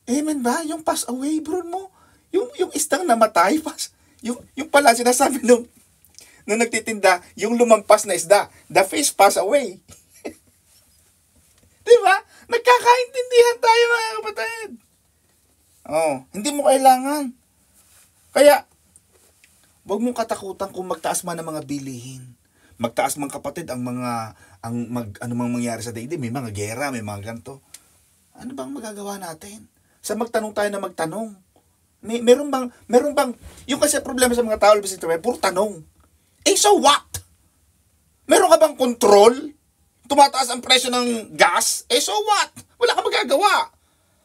Amen ba? Yung pass away, bro mo. Yung istang namatay, yung pala sinasabi nung nagtitinda, yung lumampas na isda, the fish pass away. Diba? Nagkakaintindihan tayo mga kapatid. Hindi mo kailangan. Kaya, huwag mong katakutan kung magtaas man ang mga bilihin. Magtaas man kapatid ang ano mang mangyari sa daigdig. May mga gera, may mga ganito. Ano bang magagawa natin? Sa magtanong tayo na magtanong. Meron bang, yung kasi problema sa mga tao, puro tanong. So what? Meron ka bang control? Tumataas ang presyo ng gas, so what? Wala kang magagawa.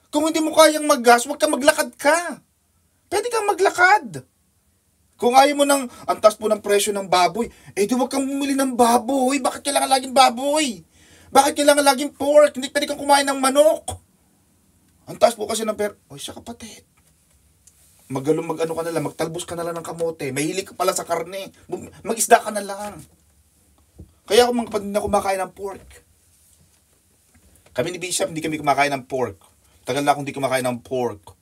Kung hindi mo kayang mag-gas, huwag kang maglakad ka. Pwede kang maglakad. Kung ayaw mo ang taas po ng presyo ng baboy, di huwag kang bumili ng baboy. Bakit kailangan laging baboy? Bakit kailangan laging pork? Hindi pwede kang kumain ng manok. Ang taas po kasi ng siya kapatid. Mag-ano ka na lang, magtalbos ka na lang ng kamote. Mahilig ka pala sa karne. Mag-isda ka na lang. Kaya ako mga kapatid na kumakain ng pork. Kami ni Bishop, hindi kami kumakain ng pork. Tagal na akong hindi kumakain ng pork.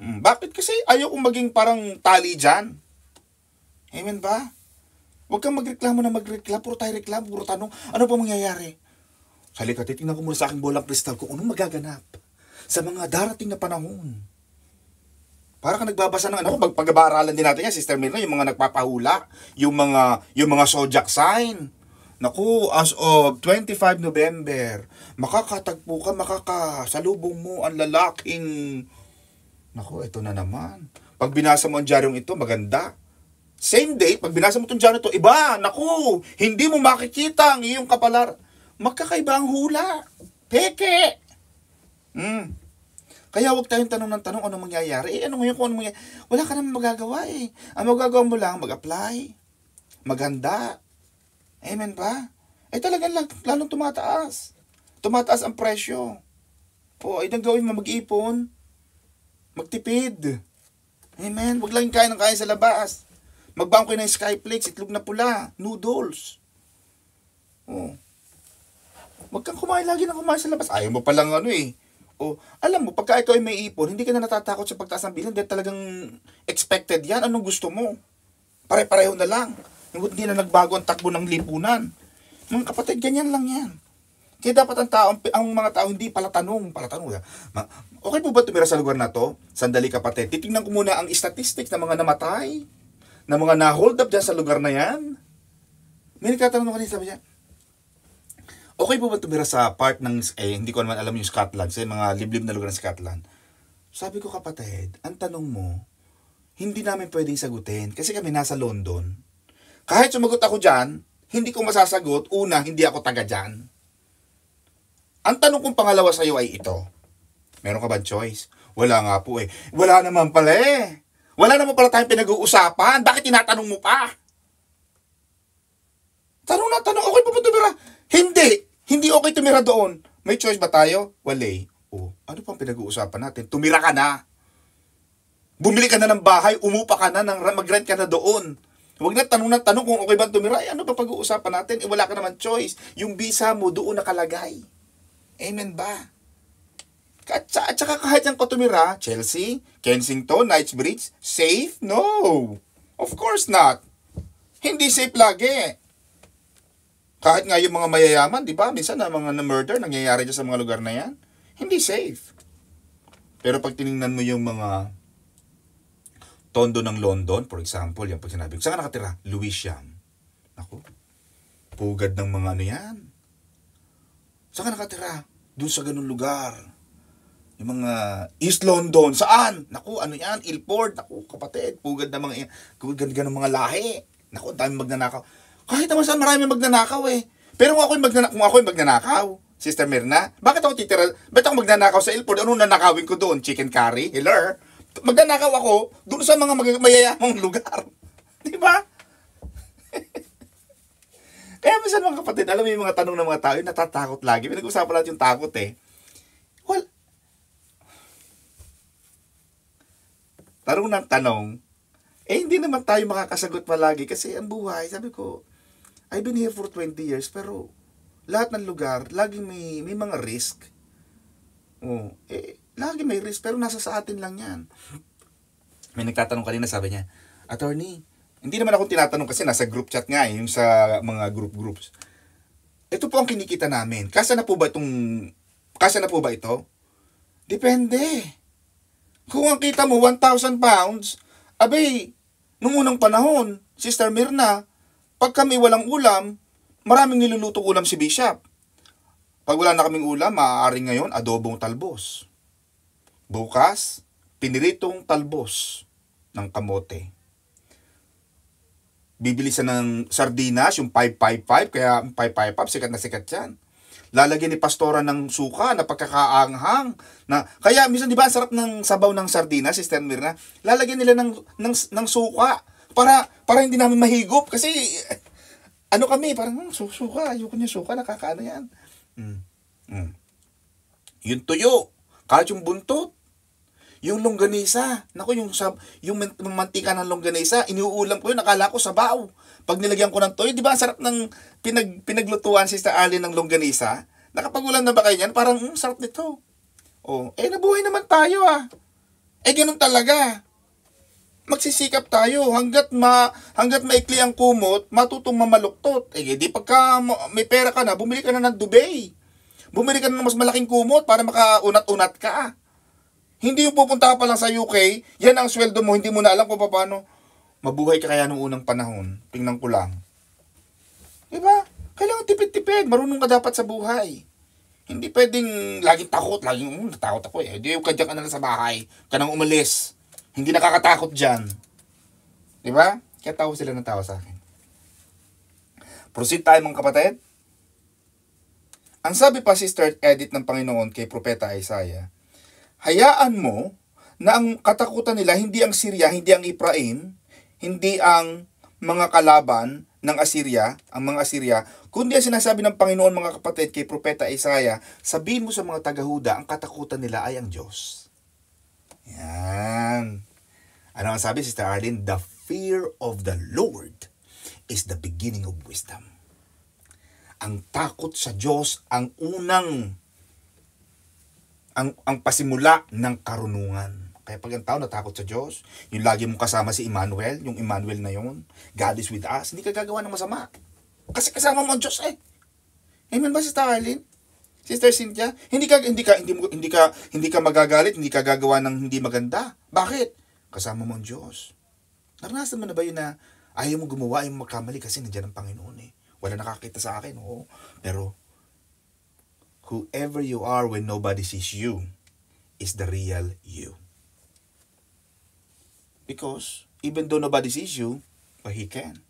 Bakit? Kasi ayaw kong maging parang tali dyan. Amen ba? Huwag kang magreklamo na magreklamo. Puro tayo reklamo, puro tanong. Ano pa mangyayari? Halika, titingnan ko muna sa aking bolang kristal kung anong magaganap sa mga darating na panahon. Para ka nagbabasa ng pag-aaralan din natin yan, Sister Mirna, yung mga nagpapahula, yung mga zodiac sign. Naku, as of 25 November, makakatagpo ka, makakasalubong mo ang lalaking... Naku, ito na naman. Pag binasa mo ang diaryong ito, maganda. Same date, pag binasa mo itong diaryo ito, iba, naku, hindi mo makikita ang iyong kapalar. Magkakaiba ang hula. Peke. Kaya huwag tayong tanong ng tanong anong mangyayari. Ano ngayon kung anong mangyayari? Wala ka naman magagawa Ang magagawa mo lang, mag-apply, maghanda. Amen ba? Talagang lalong tumataas. Tumataas ang presyo. Ang gawin mo, mag-ipon. Magtipid. Amen. Huwag lang kain ng kain sa labas. Magbaon kayo ng Skyflakes, itlog na pula, noodles. Oh. Huwag kang kumain lagi ng kumain sa labas. Ayaw mo palang ano eh. O, alam mo, pagka ikaw ay may ipon, hindi ka na natatakot sa pagtaas ng bilang. Dahil talagang expected yan. Anong gusto mo? Pare-pareho na lang. Hindi na nagbago ang takbo ng lipunan. Mga kapatid, ganyan lang yan. Kaya dapat ang mga tao hindi palatanong. Okay po ba tumira sa lugar na to? Sandali kapatid. Titingnan ko muna ang statistics ng mga namatay, ng mga na-hold up dyan sa lugar na yan. May nagtatanong kanina, sabi niya, okay po ba tumira sa part ng, hindi ko naman alam yung Scotland, sa mga liblib na lugar ng Scotland. Sabi ko kapatid, ang tanong mo, hindi namin pwedeng sagutin kasi kami nasa London. Kahit sumagot ako dyan, hindi ko masasagot. Una, hindi ako taga dyan. Ang tanong kong pangalawa sa iyo ay ito. Meron ka ba choice? Wala nga po eh. Wala naman pala eh. Wala naman pala tayong pinag-uusapan. Bakit tinatanong mo pa? Tanong na tanong, okay po ba tumira? Hindi. Hindi okay tumira doon. May choice ba tayo? Wala. Oh, ano pang pinag-uusapan natin? Tumira ka na. Bumili ka na ng bahay, umupa ka na, mag-rent ka na doon. Huwag na tanong kung okay ba tumira. Ano pa pag-uusapan natin? Wala ka naman choice. Yung visa mo doon nakalagay. Amen ba? At saka kahit yan ko tumira, Chelsea, Kensington, Knightsbridge, safe? No. Of course not. Hindi safe lagi. Kahit nga yung mga mayayaman, di ba? Minsan na mga na-murder, nangyayari dyan sa mga lugar na yan. Hindi safe. Pero pag tinignan mo yung mga tondo ng London, for example, yung pag sinabi, saan ka nakatira? Lewisham. Ako, pugad ng mga ano yan. Saan ka nakatira? Doon sa ganun lugar. Yung mga East London. Saan? Naku, ano yan? Ilford. Naku, kapatid. Pugad ng mga, pugad ng mga lahi. Naku, dami magnanakaw. Kahit naman saan marami magnanakaw eh. Pero kung ako'y magnanakaw, Sister Mirna, bakit ako titira? Ba't ako magnanakaw sa Ilford? Ano nanakawin ko doon? Chicken curry? Hello? Magnanakaw ako doon sa mga mayayamang lugar. Di ba? Kaya minsan mga kapatid, alam mo yung mga tanong ng mga tao, yung natatakot lagi. Pinag-usapan natin yung takot eh. Well, tanong, hindi naman tayo makakasagot palagi kasi ang buhay, sabi ko, I've been here for 20 years, pero lahat ng lugar, laging may mga risk. Oh, lagi may risk, pero nasa sa atin lang yan. May nagtatanong kanina, sabi niya, Attorney, hindi naman ako tinatanong kasi nasa group chat nga yung sa mga groups. Ito po ang kinikita namin. Kasya na po ba ito? Depende. Kung ang kita mo 1,000 pounds, abay, nung unang panahon, Sister Mirna, pag kami walang ulam, maraming nilulutong ulam si Bishop. Pag wala na kaming ulam, maaaring ngayon adobong talbos. Bukas, piniritong talbos ng kamote. Bibili siya ng sardinas, yung 555, kaya 555, sikat na sikat yan. Lalagyan ni pastora ng suka na pagkakaanghang. Kaya minsan, di ba, sarap ng sabaw ng sardinas, Sister Mirna? Lalagyan nila ng suka para hindi namin mahigop. Kasi, ano kami, parang, suka, ayoko niya suka, nakakaano yan. Yung tuyo, kahit yung buntot. Yung longganisa, naku, yung mantika ng longganisa, iniuulam ko yun, nakala ko sabaw. Pag nilagyan ko ng toyo, di ba, sarap ng pinaglutuan Sister Allen ng longganisa? Nakapag-ulam na ba kayo yan? Parang, sarap nito. Oh, nabuhay naman tayo ah. Ganun talaga. Magsisikap tayo hanggat maikli ang kumot, matutong mamaluktot. Di pagka may pera ka na, bumili ka na ng Dubai. Bumili ka na ng mas malaking kumot para makaunat-unat ka. Hindi yung pupunta ka pa lang sa UK, yan ang sweldo mo, hindi mo na alam kung paano mabuhay ka kaya nung unang panahon. Tingnan ko lang. Diba? Kailangan tipid-tipid, marunong ka dapat sa buhay. Hindi pwedeng laging takot, natakot ako eh. Hindi yung kadyak ka na lang sa bahay, ka nang umalis. Hindi nakakatakot dyan. Diba? Kaya tawa sila ng tawa sa akin. Proceed tayo mga kapatid. Ang sabi pa Sister Edith ng Panginoon kay Propeta Isaiah, hayaan mo na ang katakutan nila hindi ang Syria, hindi ang Ephraim, hindi ang mga kalaban ng Assyria, ang mga Assyria, kundi ang sinasabi ng Panginoon mga kapatid kay Propeta Isaiah, sabihin mo sa mga taga-Huda, ang katakutan nila ay ang Diyos. Yan. Ano ang sabi, Sister Arlene? The fear of the Lord is the beginning of wisdom. Ang takot sa Diyos ang unang ang pasimula ng karunungan. Kaya pag ang tao natakot sa Diyos, yung lagi mong kasama si Emmanuel, yung Emmanuel na yun, God is with us, hindi ka gagawa ng masama. Kasi kasama mo ang Diyos eh. Amen ba, Sister Arlene? Sister Cynthia, hindi ka magagalit, hindi ka gagawa ng hindi maganda. Bakit? Kasama mo ang Diyos. Naranasan mo na ba yun na ayaw mo gumawa, ayaw mo magkamali kasi nandiyan ang Panginoon eh. Wala nakakita sa akin, oo. Pero whoever you are when nobody sees you is the real you. Because even though nobody sees you, but He can.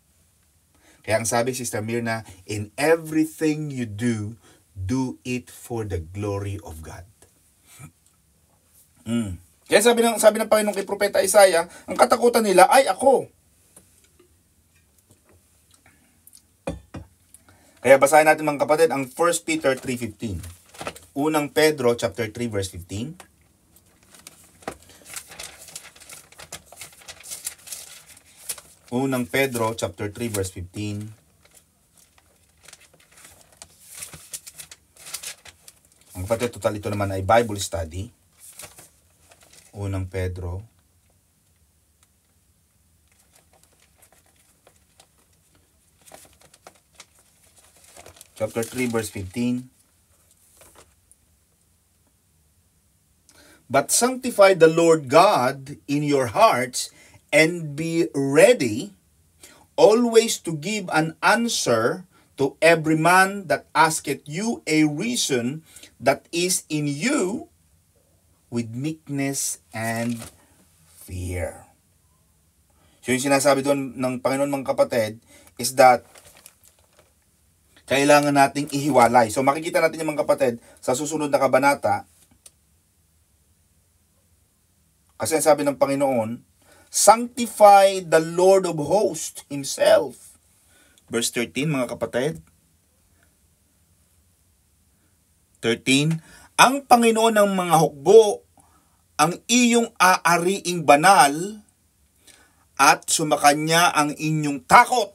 Kaya ang sabi, Sister Mirna, in everything you do, do it for the glory of God. Kaya sabi ng Panginoon kay Propeta Isaiah, ang katakutan nila ay ako. Kaya basahin natin mga kapatid ang 1 Peter 3:15. Unang Pedro chapter 3 verse 15. Unang Pedro chapter 3 verse 15. Ang kapatid, total ito naman ay Bible study. Unang Pedro chapter 3 verse 15. But sanctify the Lord God in your hearts and be ready always to give an answer to every man that asketh you a reason that is in you with meekness and fear. So yung sinasabi doon ng Panginoon mga kapatid is that kailangan nating ihiwalay. So makikita natin yung mga kapatid sa susunod na kabanata. Kasi sabi ng Panginoon, sanctify the Lord of hosts Himself. Verse 13 mga kapatid. 13, ang Panginoon ng mga hukbo, ang iyong aariing banal, at sumakanya ang inyong takot,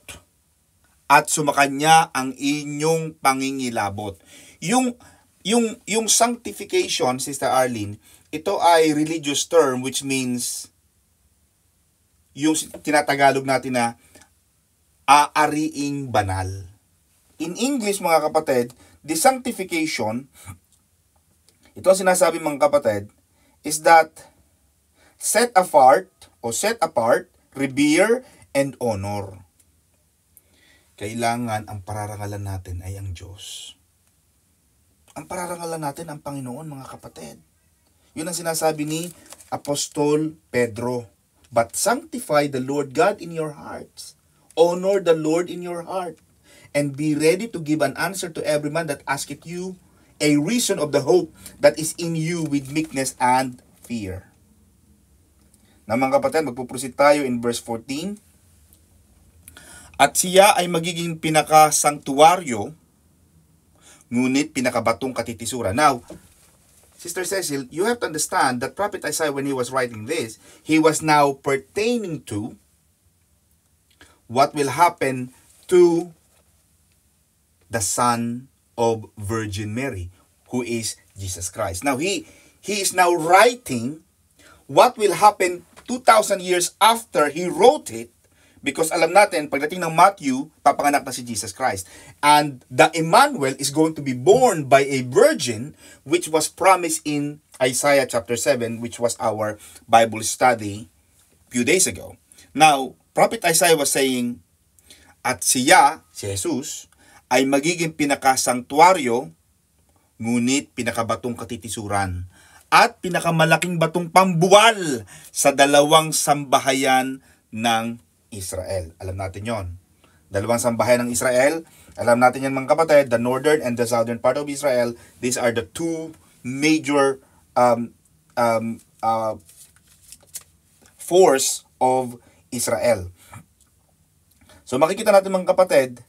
at sumakanya ang inyong pangingilabot. Yung sanctification, Sister Arlene, ito ay religious term which means yung tinatagalog natin na aariing banal. In English mga kapatid, the sanctification, ito ang sinasabi mga kapatid, is that set apart, revere, and honor. Kailangan ang pararangalan natin ay ang Diyos. Ang pararangalan natin ang Panginoon mga kapatid. Yun ang sinasabi ni Apostol Pedro. But sanctify the Lord God in your hearts. Honor the Lord in your heart. And be ready to give an answer to every man that asketh you a reason of the hope that is in you with meekness and fear. Na mga kapatid, magpuproceed tayo in verse 14. At siya ay magiging pinaka-sanktuaryo, ngunit pinakabatong katitisuran. Now, Sister Cecil, you have to understand that Prophet Isaiah, when he was writing this, he was now pertaining to what will happen to the Son of Virgin Mary, who is Jesus Christ. Now, he is now writing what will happen 2,000 years after he wrote it, because alam natin, pagdating ng Matthew, papanganak na si Jesus Christ. And the Emmanuel is going to be born by a virgin, which was promised in Isaiah chapter 7, which was our Bible study a few days ago. Now, Prophet Isaiah was saying, at siya, si Jesus, ay magiging pinakasangtuaryo, ngunit pinakabatong katitisuran, at pinakamalaking batong pambuwal sa dalawang sambahayan ng Israel. Alam natin yon. Dalawang sambahayan ng Israel. Alam natin yan mga kapatid, the northern and the southern part of Israel. These are the two major force of Israel. So makikita natin mga kapatid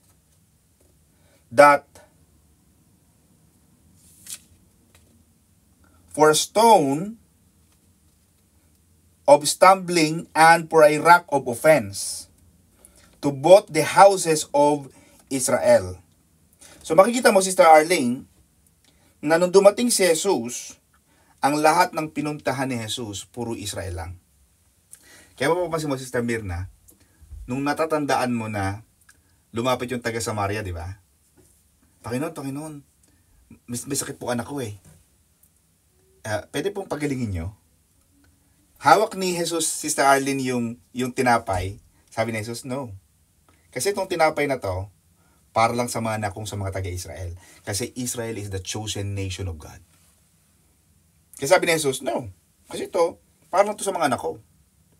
that for a stone of stumbling and for a rock of offense to both the houses of Israel. So makikita mo, Sister Arlene, na nung dumating si Jesus, ang lahat ng pinuntahan ni Jesus, puro Israel lang. Kaya mapapansin mo, Sister Mirna, nung natatandaan mo na lumapit yung taga Samaria, di ba? Panginoon, may sakit po anak ko eh. Pwede pong pagalingin nyo? Hawak ni Jesus, Sister Arlene, yung tinapay. Sabi ni Jesus, no. Kasi itong tinapay na to, para lang sa mga anak kong sa mga taga-Israel. Kasi Israel is the chosen nation of God. Kasi sabi ni Jesus, no. Kasi ito, para lang to sa mga anak ko.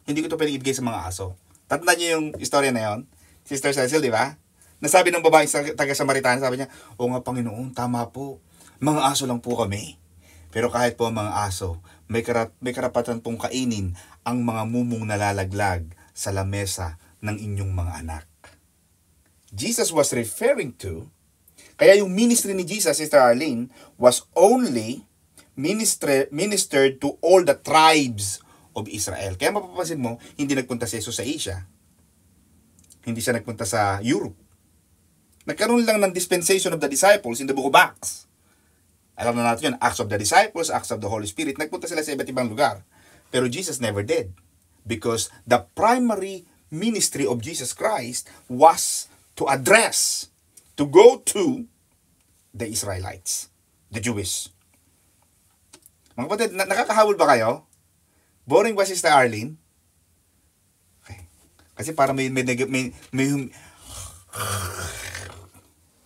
Hindi ko ito pwedeng ibigay sa mga aso. Tatandaan niyo yung istorya na yon, Sister Cecil, di ba? Nasabi ng babae sa taga-Samaritan, sabi niya, o nga Panginoon, tama po. Mga aso lang po kami. Pero kahit po ang mga aso, may karapatan pong kainin ang mga mumong nalalaglag sa lamesa ng inyong mga anak. Jesus was referring to, kaya yung ministry ni Jesus, Sister Arlene, was only ministered to all the tribes of Israel. Kaya mapapansin mo, hindi nagpunta si Jesus sa Asia. Hindi siya nagpunta sa Europe. Nagkaroon lang ng dispensation of the disciples in the book of Acts. Alam na natin yun, Acts of the Disciples, Acts of the Holy Spirit. Nagpunta sila sa iba't ibang lugar. Pero Jesus never did. Because the primary ministry of Jesus Christ was to address, to go to the Israelites, the Jewish. Mga kapatid, nakakahabol ba kayo? Boring ba, Sister Arlene? Okay. Kasi para may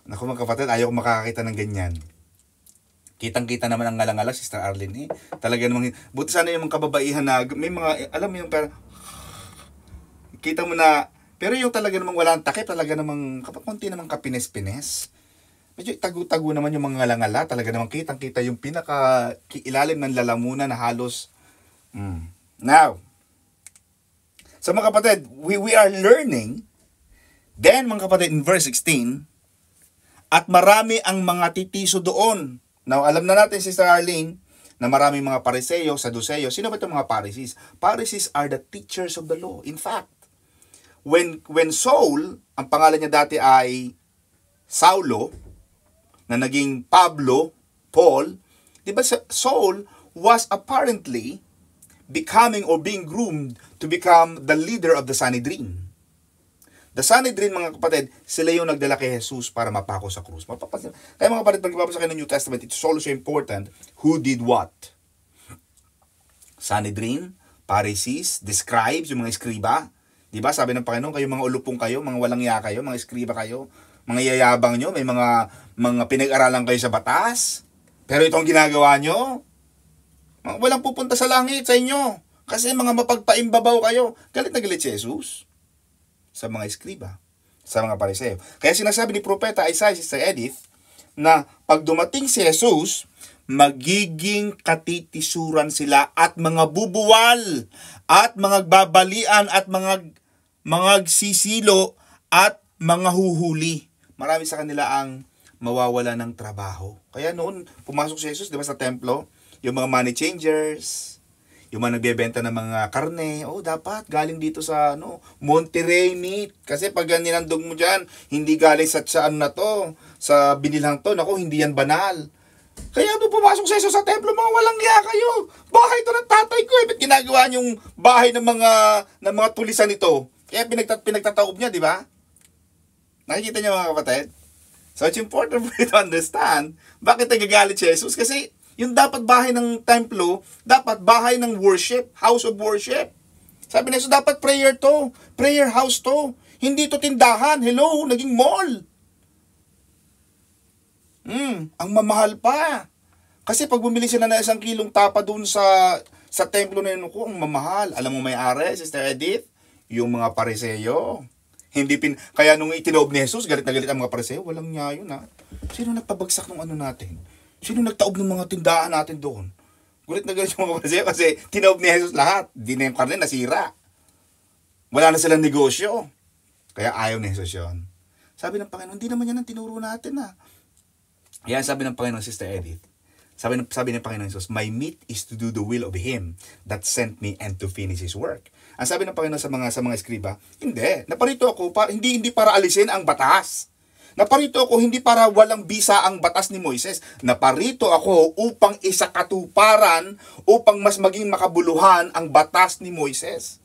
naku mga kapatid, ayaw ko makakakita ng ganyan. Kitang-kita naman ang ngalang-ngala, Sister Arlene. Talaga namang, buti sana yung mga kababaihan na, may mga, alam mo yung, kita mo na, pero yung talaga namang walang takip, talaga namang, konti namang kapines-pines. Medyo tagu-tagu naman yung mga ngalang-ngala, talaga namang kitang-kita yung pinaka-ilalim ng lalamunan na halos. Now, so mga kapatid, we are learning, then mga kapatid, in verse 16, at marami ang mga titiso doon. Now, alam na natin, Sister Arlene, na maraming mga Pariseo, Saduceo. Sino ba itong mga Pharisees? Pharisees are the teachers of the law. In fact, when Saul, ang pangalan niya dati ay Saulo, na naging Paul, di ba Saul was apparently becoming or being groomed to become the leader of the Sanhedrin. The Sanhedrin, mga kapatid, sila yung nagdala kay Jesus para mapako sa krus. Kaya mga kapatid, pag ibabasa kayo ng New Testament, it's also important who did what. Sanhedrin, Pharisees, the scribes, yung mga eskriba. Diba? Sabi ng Panginoon, kayo mga ulupong kayo, mga walang iya kayo, mga eskriba kayo, mga yayabang nyo, may mga pinag-aralan kayo sa batas. Pero itong ginagawa nyo, walang pupunta sa langit sa inyo. Kasi mga mapagpaimbabaw kayo. Galit na galit si Jesus sa mga eskriba, sa mga Pariseo. Kaya sinasabi ni Propeta Isaiah, Sister Edith, na pag dumating si Jesus, magiging katitisuran sila at mga bubuwal at mga babalian at mga sisilo at mga huhuli. Marami sa kanila ang mawawala ng trabaho. Kaya noon, pumasok si Jesus, di ba, sa templo, yung mga money changers, yung mga nagbebenta ng mga karne, dapat galing dito sa Monterrey meat. Kasi pag ninandog mo dyan, hindi galing sa na to, sa binilhang to, hindi yan banal. Kaya doon pumasok sa Jesus sa templo, mga walang iya kayo. Bahay to ng tatay ko, ba't ginagawa niyong bahay ng mga tulisan nito? Kaya pinagtataob niya, di ba? Nakikita niyo mga kapatid? So it's important for you to understand bakit nagagalit si Jesus. Kasi yung dapat bahay ng templo, dapat bahay ng worship, house of worship. Sabi na Jesus, dapat prayer to, prayer house to. Hindi to tindahan, hello, naging mall. Ang mamahal pa. Kasi pag bumili sila na 1 kilong tapa dun sa templo na yun, ang mamahal. Alam mo may-ari, Sister Edith, yung mga Pariseo. Kaya nung itinoob ni Jesus, galit na galit ang mga Pariseo, walang niya yun ha. Sino nagpabagsak ng natin? Sino nagtaob ng mga tindahan natin doon? Gulit na galit yung mga Pariseo kasi tinaob ni Jesus lahat. Di na yung karne, nasira. Wala na silang negosyo. Kaya ayaw ni Jesus yun. Sabi ng Panginoon, hindi naman yan ang tinuro natin ha. Yan sabi ng Panginoon, Sister Edith. Sabi ng Panginoon Jesus, my meat is to do the will of Him that sent me and to finish His work. Ang sabi ng Panginoon sa mga eskriba, hindi, naparito ako hindi para alisin ang batas. Naparito ako hindi para walang bisa ang batas ni Moises. Naparito ako upang isakatuparan, upang mas maging makabuluhan ang batas ni Moises.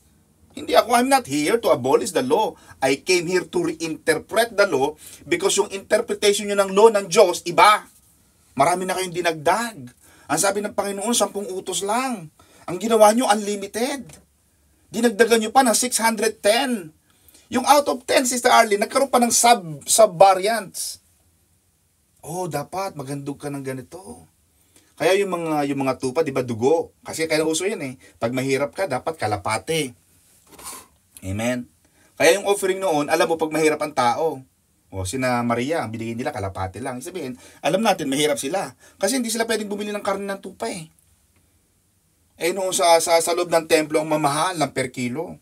I'm not here to abolish the law. I came here to reinterpret the law because yung interpretation nyo ng law ng Diyos, iba. Marami na kayong dinagdag. Ang sabi ng Panginoon, 10 utos lang. Ang ginawa nyo, unlimited. Dinagdagan nyo pa ng 610. Yung out of 10, Sister Arlene, nagkaroon pa ng sub-variants. Dapat magandog ka ng ganito. Kaya yung mga tupa, di ba, dugo? Kasi kaya uso yan eh. Pag mahirap ka, dapat kalapate. Amen. Kaya yung offering noon, alam mo pag mahirap ang tao. Sina Maria, ang binigay nila kalapate lang. Sabihin, alam natin, mahirap sila. Kasi hindi sila pwedeng bumili ng karne ng tupa eh. Noon sa loob ng templo, ang mamahal ng per kilo.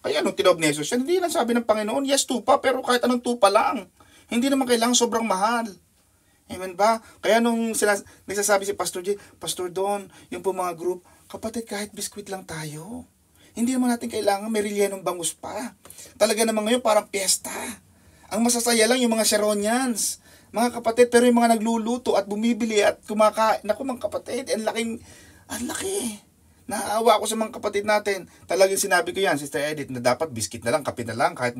Kaya nung tinob ni Jesus, hindi lang sabi ng Panginoon, yes, tupa, pero kahit anong tupa lang. Hindi naman kailangan sobrang mahal. Amen ba? Kaya nung nagsasabi si Pastor J, Pastor Don, yung po mga group, kapatid, kahit biskwit lang tayo. Hindi naman natin kailangan may relyenong bangus pa. Talaga naman ngayon parang piyesta. Ang masasaya lang yung mga Sharonians. Mga kapatid, pero yung mga nagluluto at bumibili at kumakain. Naku mga kapatid, ang laki. Naawa ako sa mga kapatid natin. Talagang sinabi ko yan, Sister Edith, na dapat biscuit na lang, kape na lang, kahit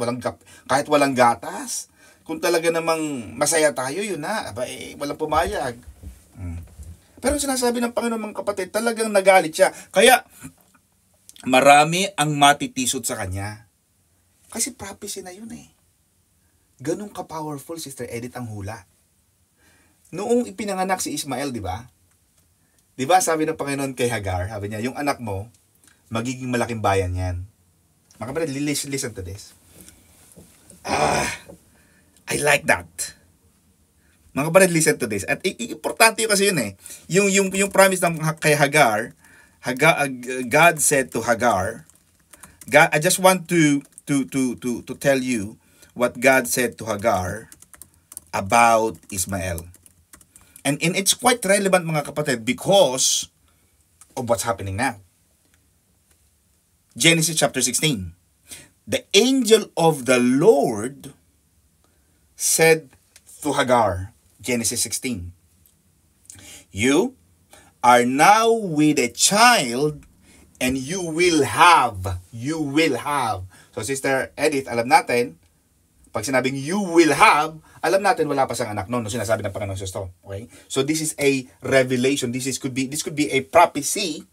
walang gatas. Kung talaga namang masaya tayo, yun na. Walang pumayag. Pero sinasabi ng Panginoon mga kapatid, talagang nagalit siya. Kaya, marami ang matitisod sa kanya. Kasi prophecy na yun eh. Ganun ka-powerful, Sister Edith, ang hula. Noong ipinanganak si Ismael, di ba? Di ba sabi ng Panginoon kay Hagar, sabi niya, yung anak mo, magiging malaking bayan yan. Mga kapatid, listen to this. I like that. Mga kapatid, listen to this. At importante yun kasi yun eh. Yung promise ng kay Hagar, God said to Hagar, I just want to tell you what God said to Hagar about Ismael. And it's quite relevant mga kapatid because of what's happening now. Genesis chapter 16. The angel of the Lord said to Hagar, Genesis 16, you are now with a child and you will have. So Sister Edith, alam natin, pag sinabing you will have, alam natin wala pa siyang anak noon, sinasabi ng Panginoon Jesus to. Okay? So this is a revelation. This could be a prophecy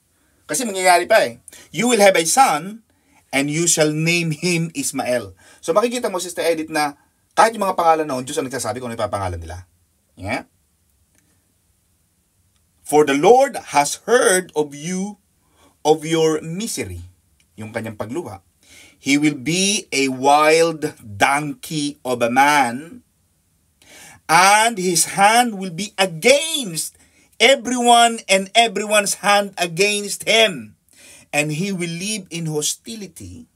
kasi mangyayari pa eh. You will have a son and you shall name him Ismael. So makikita mo, Sister Edith, na kahit yung mga pangalan noon, Diyos ang nagsasabi kung ano ipapangalan nila. Yeah? For the Lord has heard of you, of your misery, yung kanyang pagluha. He will be a wild donkey of a man, and his hand will be against everyone and everyone's hand against him. And he will live in hostility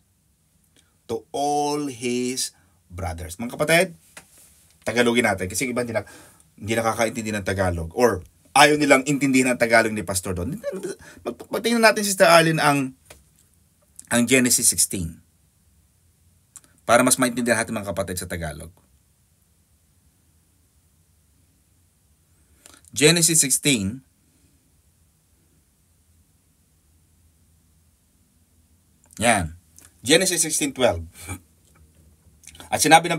to all his brothers. Mga kapatid, Tagalogin natin. Kasi iba hindi nakakaintindi ng Tagalog. Or ayaw nilang intindihin ang Tagalog ni Pastor Don. Magtingnan natin, Sister Arlene, ang Genesis 16. Para mas maintindihan natin mga kapatid sa Tagalog. Genesis 16. Yan. Genesis 16:12. At sinabi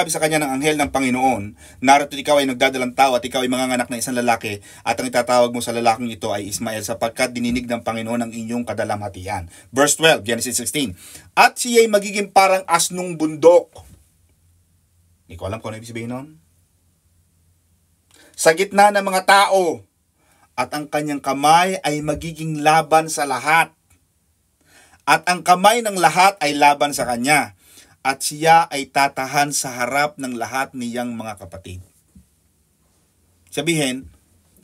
sa kanya ng anghel ng Panginoon, narito ikaw ay nagdadalang tao at ikaw ay manganganak ng isang lalaki at ang itatawag mo sa lalaking ito ay Ismael sapagkat dininig ng Panginoon ang inyong kadalamhatian. Verse 12, Genesis 16. At siya ay magiging parang asnong bundok. Hindi ko alam kung ano ibig sabihin nun. Sa gitna ng mga tao at ang kanyang kamay ay magiging laban sa lahat. At ang kamay ng lahat ay laban sa kanya. At siya ay tatahan sa harap ng lahat niyang mga kapatid. Sabihin,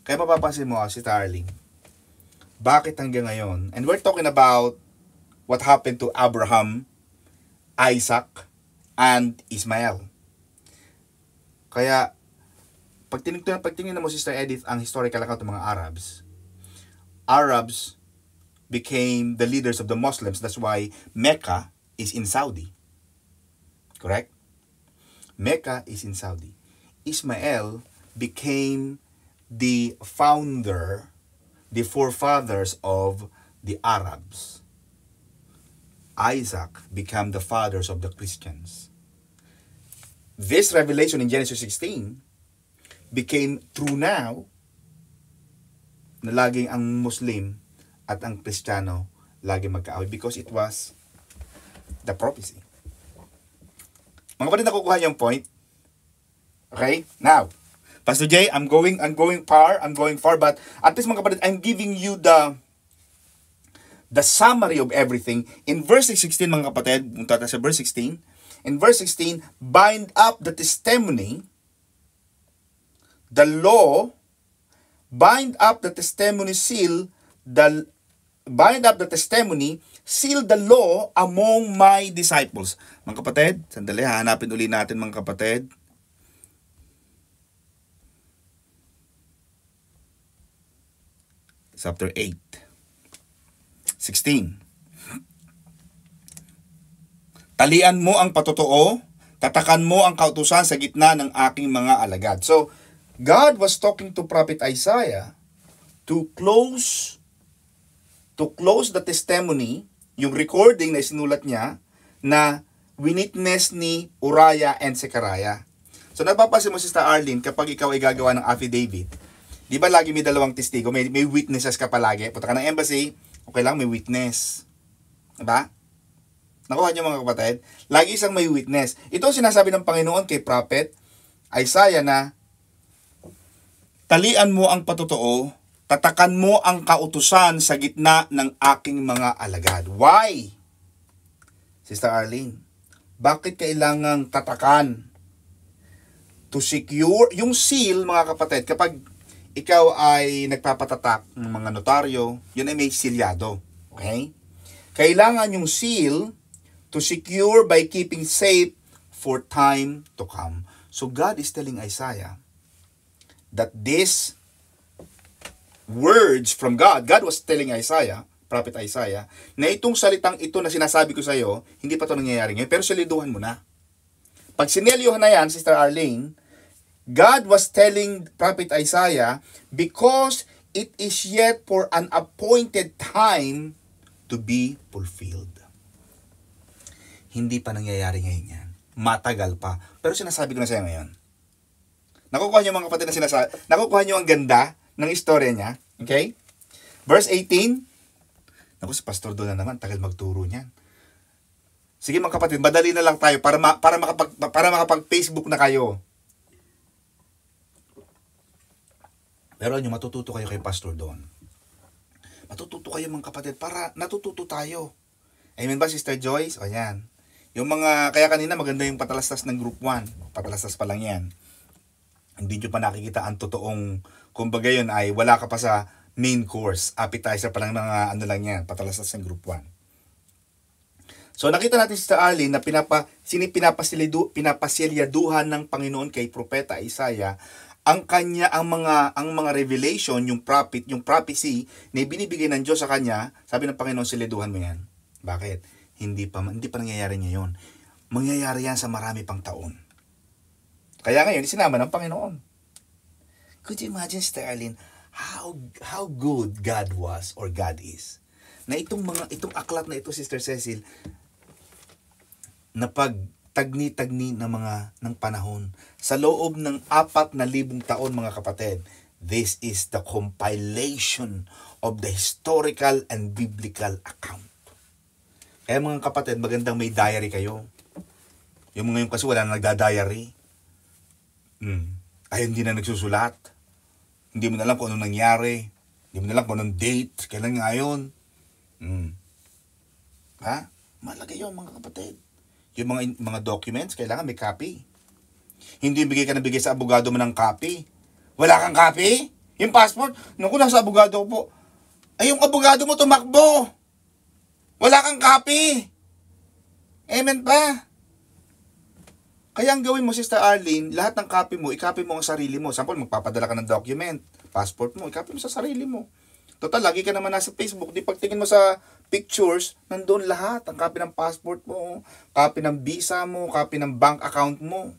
kaya mapapansin mo si Starling, bakit hanggang ngayon, and we're talking about what happened to Abraham, Isaac, and Ismael. Kaya, pag tingnan mo, Sister Edith, ang historical account ng mga Arabs became the leaders of the Muslims. That's why Mecca is in Saudi. Correct? Mecca is in Saudi. Ismail became the founder, the forefathers of the Arabs. Isaac became the fathers of the Christians. This revelation in Genesis 16 became true now na laging ang Muslim at ang Kristiyano laging magkaaway because it was the prophecy. Mga kapatid, nakukuha niyo yung point? Okay? Now, Pastor Jay, I'm going far, but at least mga kapatid, I'm giving you the summary of everything. In verse 16, mga kapatid, punta tayo sa verse 16. In verse 16, bind up the testimony, the law, bind up the testimony, seal the law among my disciples. Mga kapatid, sandali, hanapin uli natin mga kapatid. Chapter 8. 16. Talian mo ang patotoo, tatakan mo ang kautusan sa gitna ng aking mga alagad. So, God was talking to Prophet Isaiah to close the testimony, yung recording na sinulat niya na winitness ni Uriah and Zechariah. So, napapansin mo, Sister Arlene, kapag ikaw ay gagawa ng affidavit, di ba lagi may dalawang testigo, may witnesses ka palagi. Punta ka ng embassy, okay lang, may witness. Diba? Nakuha niyo mga kapatid? Lagi isang may witness. Ito ang sinasabi ng Panginoon kay Prophet Isaiah na, talian mo ang patotoo, tatakan mo ang kautusan sa gitna ng aking mga alagad. Why? Sister Arlene, bakit kailangang tatakan? To secure, yung seal mga kapatid, kapag ikaw ay nagpapatatak ng mga notaryo, yun ay may silyado. Okay? Kailangan yung seal to secure by keeping safe for time to come. So God is telling Isaiah that these words from God was telling Isaiah, Prophet Isaiah, na itong salitang ito na sinasabi ko sa iyo, hindi pa ito nangyayari ngayon, pero siliduhan mo na. Pag sinelyuhan na yan, Sister Arlene, God was telling Prophet Isaiah, because it is yet for an appointed time to be fulfilled. Hindi pa nangyayari ngayon yan. Matagal pa. Pero sinasabi ko na sa iyo ngayon. Nakukuha niyo mga kapatid na sinasabi. Nakukuha niyo ang ganda ng istorya niya. Okay? Verse 18. Naku, si Pastor doon na naman. Tagal magturo niyan. Sige mga kapatid, madali na lang tayo para makapag-Facebook na kayo. Pero nyo, matututo kayo kay Pastor Don. Matututo kayo mga kapatid para natututo tayo. Amen ba, Sister Joyce? O yan. Yung mga, kaya kanina maganda yung patalastas ng group 1. Patalastas pa lang yan. Hindi nyo pa nakikita ang totoong, kumbaga yun ay wala ka pa sa main course. Appetizer pa lang ng ano lang yan. Patalastas ng group 1. So nakita natin Sister Arlene na pinapasilyaduhan ng Panginoon kay Propeta Isaiah ang mga revelation, yung prophecy na binibigay ng Diyos sa kanya. Sabi ng Panginoon, silyaduhan mo yan. Bakit? Hindi pa nangyayari ngayon. Mangyayari yan sa marami pang taon. Kaya ngayon, sinama ng Panginoon. Could you imagine, Sister Arlene, how good God was or God is? Na itong aklat na ito, Sister Cecil, na pagtagni-tagni ng panahon sa loob ng 4,000 taon mga kapatid. This is the compilation of the historical and biblical account. Kaya mga kapatid, magandang may diary kayo. Yung mga yung kasi wala na nagda-diary. Ay hindi na nagsusulat. Hindi mo na alam kung anong nangyari. Hindi mo na alam kung anong date. Kailan ngayon. Ha? Malagay yun mga kapatid. Yung mga documents, kailangan may copy. Hindi bigay ka na bigay sa abogado mo ng copy. Wala kang copy? Yung passport? Naku, nasa abogado ko po. Ay, yung abogado mo tumakbo. Wala kang copy. Amen pa. Kaya ang gawin mo, Sister Arlene, lahat ng copy mo, i-copy mo ang sarili mo. Sample, magpapadala ka ng document, passport mo, i-copy mo sa sarili mo. Total, lagi ka naman nasa Facebook. Di pagtingin mo sa pictures, nandoon lahat. Ang copy ng passport mo, copy ng visa mo, copy ng bank account mo,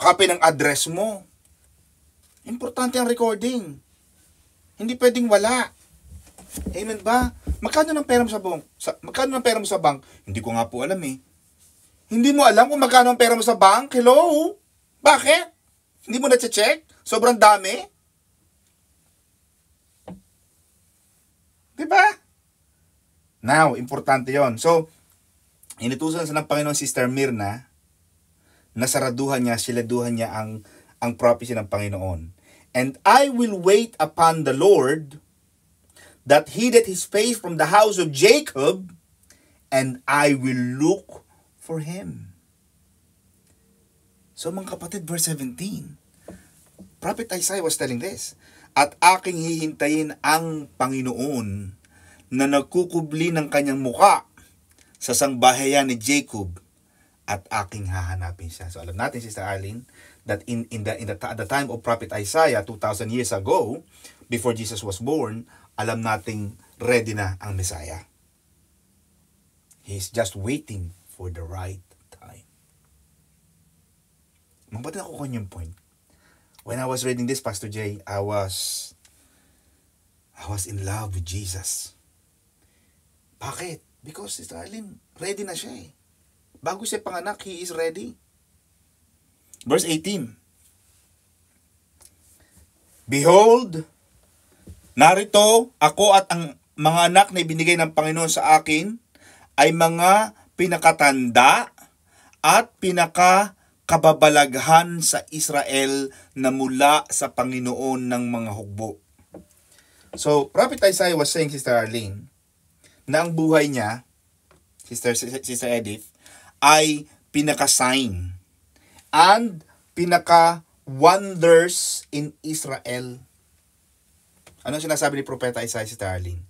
copy ng address mo. Importante ang recording. Hindi pwedeng wala. Amen ba? Magkano ng pera mo sa bank? Magkano ng pera mo sa bank? Hindi ko nga po alam eh. Hindi mo alam kung magkano ang pera mo sa bank? Hello? Bakit? Hindi mo na-check? Sobrang dami? Diba? Now, importante yon. So, inutusan sa ng Panginoon Sister Mirna, nasaraduhan niya, siladuhan niya ang prophecy ng Panginoon. And I will wait upon the Lord, that hid his face from the house of Jacob, and I will look for him. So mga kapatid, verse 17, Prophet Isaiah was telling this, at aking hihintayin ang Panginoon na nagkukubli ng kanyang muka sa sangbahayan ni Jacob, at aking hahanapin siya. So alam natin, Sister Arlene, that at the time of Prophet Isaiah 2,000 years ago, before Jesus was born, alam nating ready na ang Messiah. He's just waiting for the right time. Maba't nakukuha niyo yung point? When I was reading this, Pastor Jay, I was in love with Jesus. Bakit? Because Sister Arlene, ready na siya eh. Bago siya panganak, he is ready. Verse 18. Behold, narito ako at ang mga anak na ibinigay ng Panginoon sa akin ay mga pinakatanda at pinakababalaghan sa Israel na mula sa Panginoon ng mga hukbo. So, Prophet Isaiah was saying, Sister Arlene, na ang buhay niya, Sister Edith, ay pinaka-sign and pinaka-wonders in Israel. Ano sinasabi ni Propeta Isaiah, Sister Arlene?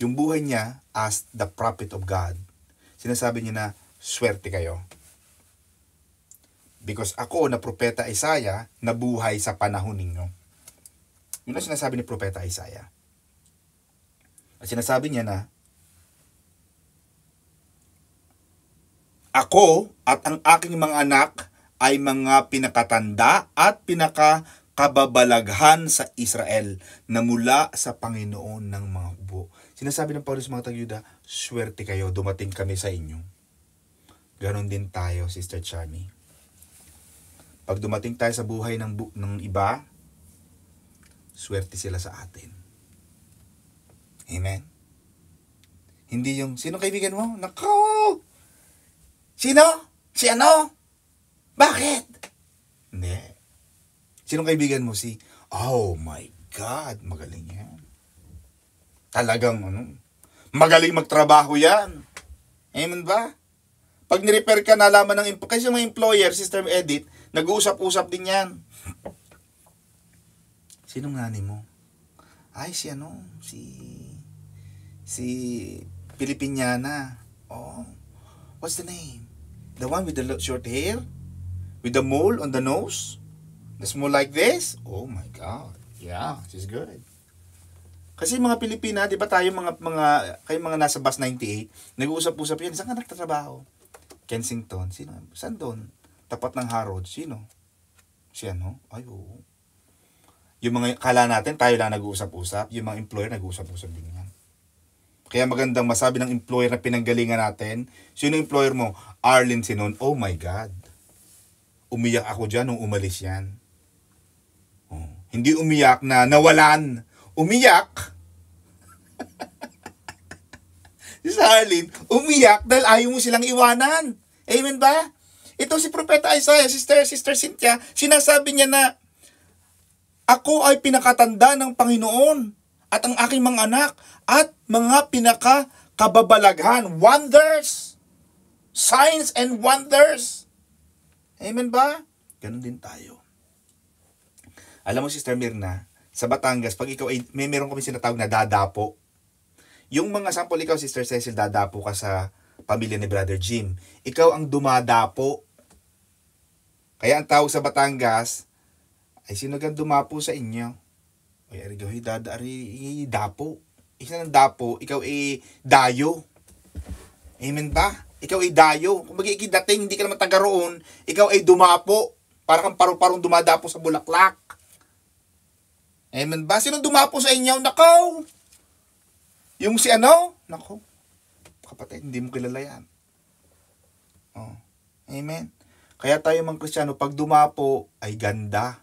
Yung buhay niya as the prophet of God, sinasabi niya na, swerte kayo. Because ako na Propeta Isaiah, nabuhay sa panahon ninyo. Yun ang sinasabi ni Propeta Isaiah. At sinasabi niya na, ako at ang aking mga anak ay mga pinakatanda at pinakababalaghan sa Israel na mula sa Panginoon ng mga hukbo. Sinasabi ng Paulo sa mga taga-Yuda, swerte kayo, dumating kami sa inyo. Ganon din tayo, Sister Charmy. Pag dumating tayo sa buhay ng iba, swerte sila sa atin. Amen? Hindi yung, sino kaibigan mo? Nako! Sino? Si ano? Bakit? Hindi. Sino kaibigan mo? Si, oh my God, magaling yan. Talagang, magaling magtrabaho yan. Amen ba? Pag nirepair ka, nalaman ng, kasi mga employer, Sister Edith, nag-uusap-usap din yan. Sinong nanay mo? Ay, si Pilipiniana. Oh, what's the name? The one with the short hair? With the mole on the nose? The small like this? Oh my God. Yeah, she's good. Kasi mga Pilipina, di ba tayo kayo mga nasa bus 98, nag-uusap-usap yan. Saan ka nagtatrabaho? Kensington. Sino? Saan doon? Tapat ng Harrods. Sino? Si ano? Ay, oo. Yung mga kala natin, tayo lang nag-uusap-usap. Yung mga employer, nag-uusap-usap din yan. Kaya magandang masabi ng employer na pinanggalingan natin, sino employer mo? Arlene Sinon. Oh my God. Umiyak ako dyan nung umalis yan. Oh. Hindi umiyak na nawalan. Umiyak. Si Arlene, umiyak dahil ayaw mo silang iwanan. Amen ba? Ito si Propeta Isaiah, Sister Cynthia, sinasabi niya na, ako ay pinakatanda ng Panginoon at ang aking mga anak at mga pinakababalaghan. Wonders! Signs and wonders! Amen ba? Ganon din tayo. Alam mo, Sister Mirna, sa Batangas, pag ikaw ay, meron kami sinatawag na dadapo. Yung mga sample, ikaw, Sister Cecil, dadapo ka sa pamilya ni Brother Jim. Ikaw ang dumadapo Kaya ang tawag sa Batangas, ay sino gan dumapo sa inyo? Ay, arigahoy, ari dapo. Isa ng dapo, ikaw ay dayo. Amen ba? Ikaw ay dayo. Kung magigidating, hindi ka naman taga roon, ikaw ay dumapo. Para kang paru-parong dumadapo sa bulaklak. Amen ba? Sino dumapo sa inyo? Nakaw! Yung si ano? Nako, kapatid, hindi mo kilala yan. Oh. Amen. Kaya tayo mga Kristiyano, pag dumapo, ay ganda.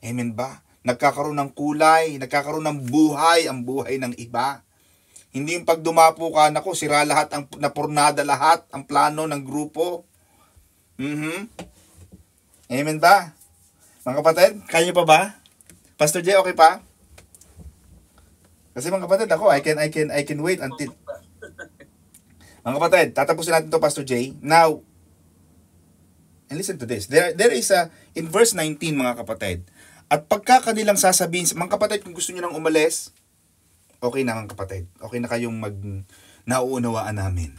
Amen ba? Nagkakaroon ng kulay, nagkakaroon ng buhay, ang buhay ng iba. Hindi yung pag dumapo ka, nako, sira lahat, napurnada lahat, ang plano ng grupo. Amen ba? Mga kapatid, kaya pa ba? Pastor Jay, okay pa? Kasi mga kapatid, ako, I can wait until... Mga kapatid, tatapusin natin to, Pastor Jay. Now, and listen to this. There is in verse 19, mga kapatid, at pagka kanilang sasabihin, mga kapatid, kung gusto nyo nang umalis, okay na mga kapatid. Okay na kayong nauunawaan namin.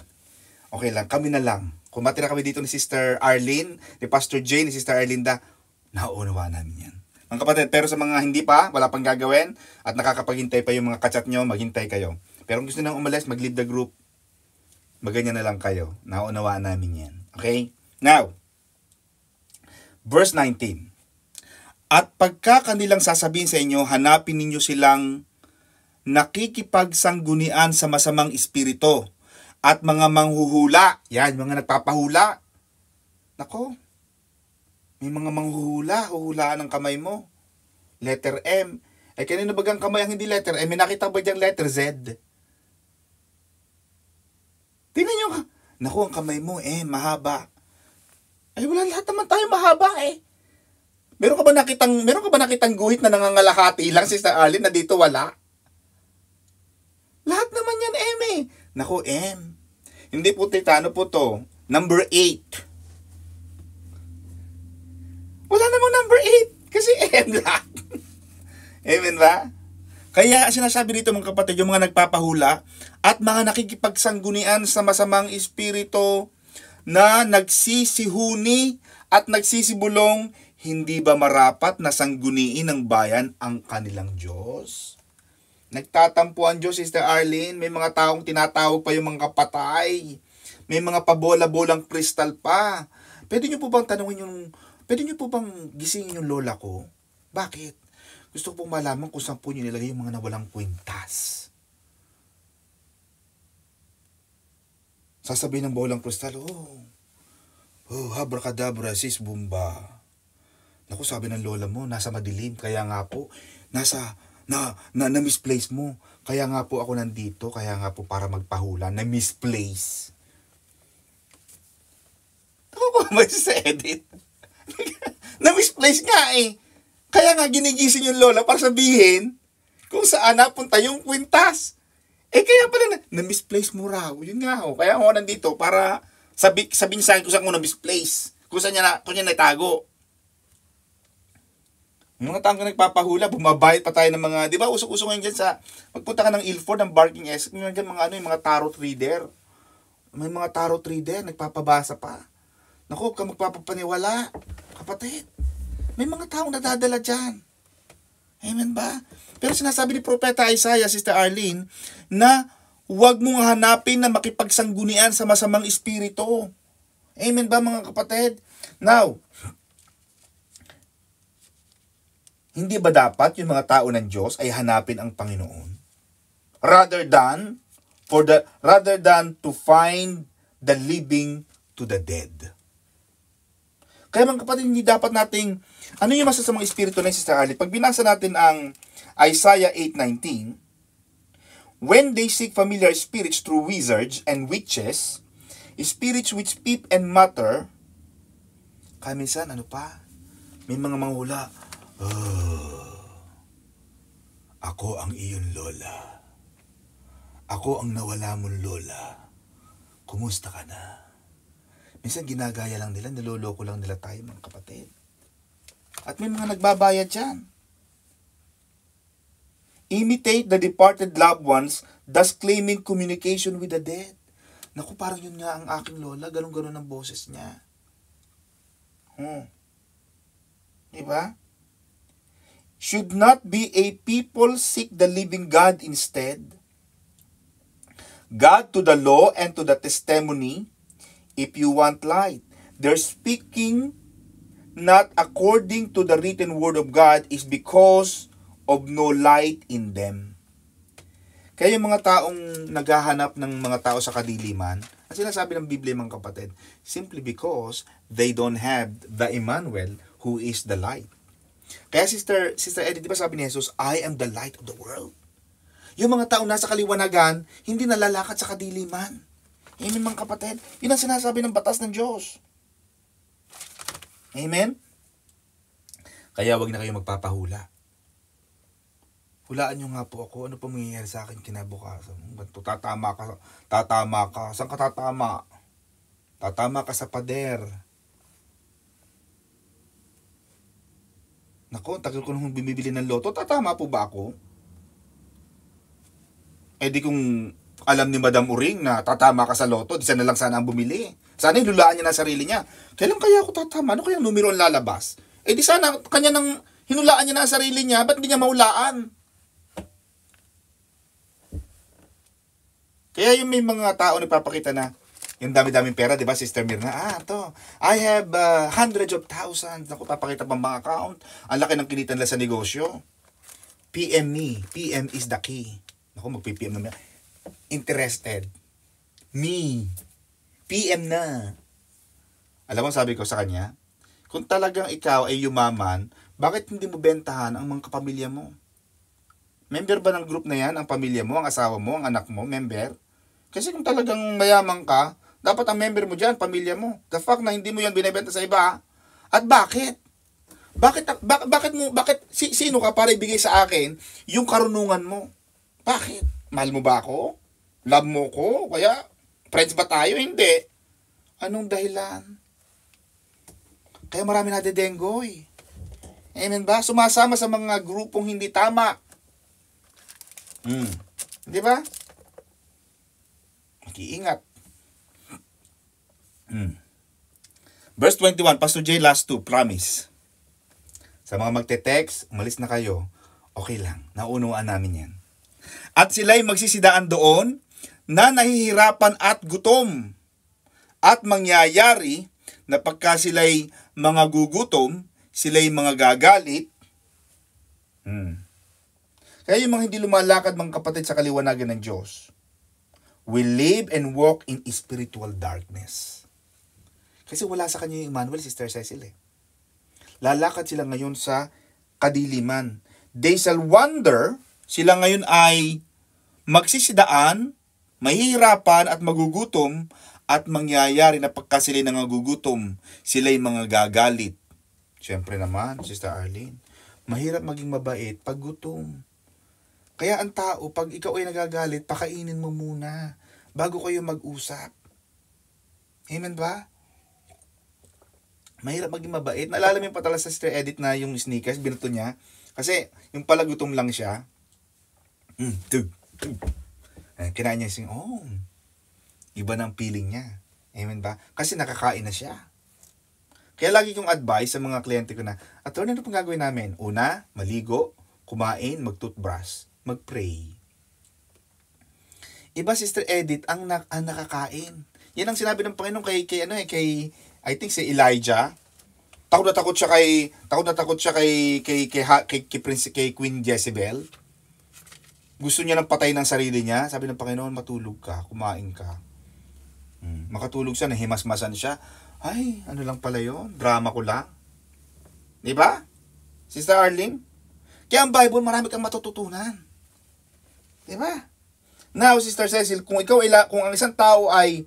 Okay lang, kami na lang. Kung matira kami dito ni Sister Arlene, ni Pastor Jay, ni Sister Arlinda, nauunawaan namin yan. Mga kapatid, pero sa mga hindi pa, wala pang gagawin, at nakakapaghintay pa yung mga kachat nyo, maghintay kayo. Pero kung gusto nang umalis, mag-leave the group, maganyan na lang kayo. Nauunawaan namin yan. Okay? Now, verse 19. At pagka kanilang sasabihin sa inyo, hanapin ninyo silang nakikipagsangunian sa masamang espiritu at mga manghuhula. Yan, mga nagpapahula. Nako, may mga manghuhula, huhulaan ng kamay mo. Letter M. Eh, kanino bagang kamay ang hindi letter M? May nakita ba diyang letter Z? Tingnan nyo. Naku, ang kamay mo, mahaba. Ay, wala, lahat naman tayo mahaba, Meron ka ba nakitang guhit na nangangalahati lang, Sister Arlene, na dito wala? Lahat naman yan, M, Naku, M. Hindi po, titano po to. Number 8. Wala namang number 8. Kasi M lang. Amen ba? Kaya sinasabi dito mga kapatid, yung mga nagpapahula at mga nakikipagsangunian sa masamang espiritu na nagsisihuni at nagsisibulong, hindi ba marapat na sangguniin ng bayan ang kanilang Diyos? Nagtatampo ang Diyos, Sister Arlene. May mga taong tinatawag pa yung mga kapatay. May mga pabola-bolang kristal pa. Pwede nyo po bang gisingin yung lola ko? Bakit? Gusto ko pong malaman kung saan po nyo nilagay yung mga nawalang kwintas. Sasabihin ng bolang kristal, abracadabra, sis bumba. Naku, sabi ng lola mo, nasa madilim. Kaya nga po, na-misplace mo. Kaya nga po ako nandito. Kaya nga po para magpahula. Na-misplace. Ako ba may sa edit? Na-misplace nga Kaya nga ginigising yung lola para sabihin kung saan napunta yung kwintas. Kaya pala na-misplace mo raw. Yun nga Kaya ako nandito para sabihin sa akin kung saan ko na-misplace. Kung saan niya natago. Mga taong nagpapahula, bumabayad pa tayo ng mga, di ba, usok-usok ngayon dyan sa, magpunta ka ng Ilford, ng Barking Essex, ngayon dyan yung mga tarot reader. May mga tarot reader, nagpapabasa pa. Naku, huwag ka magpapapaniwala, kapatid. May mga taong nadadala dyan. Amen ba? Pero sinasabi ni Propeta Isaiah, Sister Arlene, na huwag mong hanapin na makipagsanggunian sa masamang espiritu. Amen ba, mga kapatid? Now, hindi ba dapat yung mga tao ng Diyos ay hanapin ang Panginoon? Rather than to find the living to the dead. Kaya mga kapatid, hindi dapat nating, ano yung masasamang espiritu na Sister Arlene? Pag binasa natin ang Isaiah 8:19, when they seek familiar spirits through wizards and witches, spirits which peep and mutter, kaya minsan, may mga manghula, ako ang iyong lola. Ako ang nawala mong lola. Kumusta ka na? Minsan ginagaya lang nila, niloloko lang nila tayo mga kapatid. At may mga nagbabayad dyan. Imitate the departed loved ones, thus claiming communication with the dead. Naku, parang yun nga ang aking lola, ganun-ganun ang boses niya. Diba? Should not be a people seek the living God instead. God to the law and to the testimony, if you want light. They're speaking not according to the written word of God is because of no light in them. Kaya yung mga taong naghahanap ng mga tao sa kadiliman, ang sinasabi ng Biblia mga kapatid, simply because they don't have the Emmanuel who is the light. Kaya Sister Edith, di ba sabi ni Jesus, I am the light of the world. Yung mga taong nasa kaliwanagan, hindi nalalakad sa kadiliman. Amen mga kapatid. Yun ang sinasabi ng batas ng Diyos. Amen? Kaya wag na kayo magpapahula. Hulaan nyo nga po ako, ano pa mangyayari sa akin kinabukasan? Tatama ka. Saan ka tatama? Tatama ka sa pader. Nako, tagal ko nung bumibili ng loto, tatama po ba ako? Eh di kung alam ni Madam Uring na tatama ka sa loto, di sana lang sana ang bumili. Sana hinulaan niya na sarili niya. Kailan kaya ako tatama? Ano kaya ang numero ang lalabas? Eh di sana kanya nang hinulaan niya na ang sarili niya, ba't di niya maulaan? Kaya yung may mga tao nagpapakita na yung dami-daming pera, di ba, Sister Mirna? I have hundreds of thousands. Ako, papakita pang mga account. Ang laki ng kinitan nila sa negosyo. PM me. PM is the key. Ako, mag-PM naman. Interested. Me. PM na. Alam mo, sabi ko sa kanya, kung talagang ikaw ay yumaman, bakit hindi mo bentahan ang mga kapamilya mo? Member ba ng group na yan, ang pamilya mo, ang asawa mo, ang anak mo, member? Kasi kung talagang mayaman ka, dapat ang member mo dyan, pamilya mo. The fact na hindi mo yan binibenta sa iba. At bakit? Sino ka para ibigay sa akin yung karunungan mo? Bakit? Mahal mo ba ako? Love mo ko? Kaya, friends ba tayo? Hindi. Anong dahilan? Kaya marami nadedenggoy. Amen ba? Sumasama sa mga grupong hindi tama. Di ba? Mag-iingat. Verse 21, Pastor J, last two, promise. Sa mga magte-text, umalis na kayo. Okay lang, naunawaan namin yan. At sila'y magsisidaan doon na nahihirapan at gutom. At mangyayari na pagka sila'y mga gugutom, sila'y mga gagalit. Kaya yung mga hindi lumalakad mga kapatid sa kaliwanagan ng Diyos, will live and walk in spiritual darkness. Kasi wala sa kanya yung Emmanuel, Sister Cecil. Lalakad sila ngayon sa kadiliman. They shall wander, sila ngayon ay magsisidaan, mahihirapan at magugutom, at mangyayari na pagka sila'y nangagugutom, sila'y mga gagalit. Siyempre naman, Sister Arlene, mahirap maging mabait pag gutom. Kaya ang tao, pag ikaw ay nagagalit, pakainin mo muna bago kayo mag-usap. Amen ba? Mahirap maging mabait. Naalala mo yung patala sa Sister Edith na yung sneakers, binato niya. Kasi yung pala gutom lang siya. Kinain niya sing, iba ng feeling niya. Amen ba? Kasi nakakain na siya. Kaya lagi kong advice sa mga kliyente ko na, attorney, ano pong gagawin namin? Una, maligo, kumain, mag-toothbrush, mag-pray. Iba, Sister Edith, ang nakakain. Yan ang sinabi ng Panginoon kay I think si Elijah. Takot na takot siya kay Queen Jezebel. Gusto niya ng patay ng sarili niya. Sabi ng Panginoon, matulog ka, kumain ka. Makatulog siya, nahimasmasan siya. Ay, ano lang pala yun? Drama ko lang. Diba? Sister Arlene? Kaya ang Bible, marami kang matututunan. Diba? Now, Sister Cecil, kung ang isang tao ay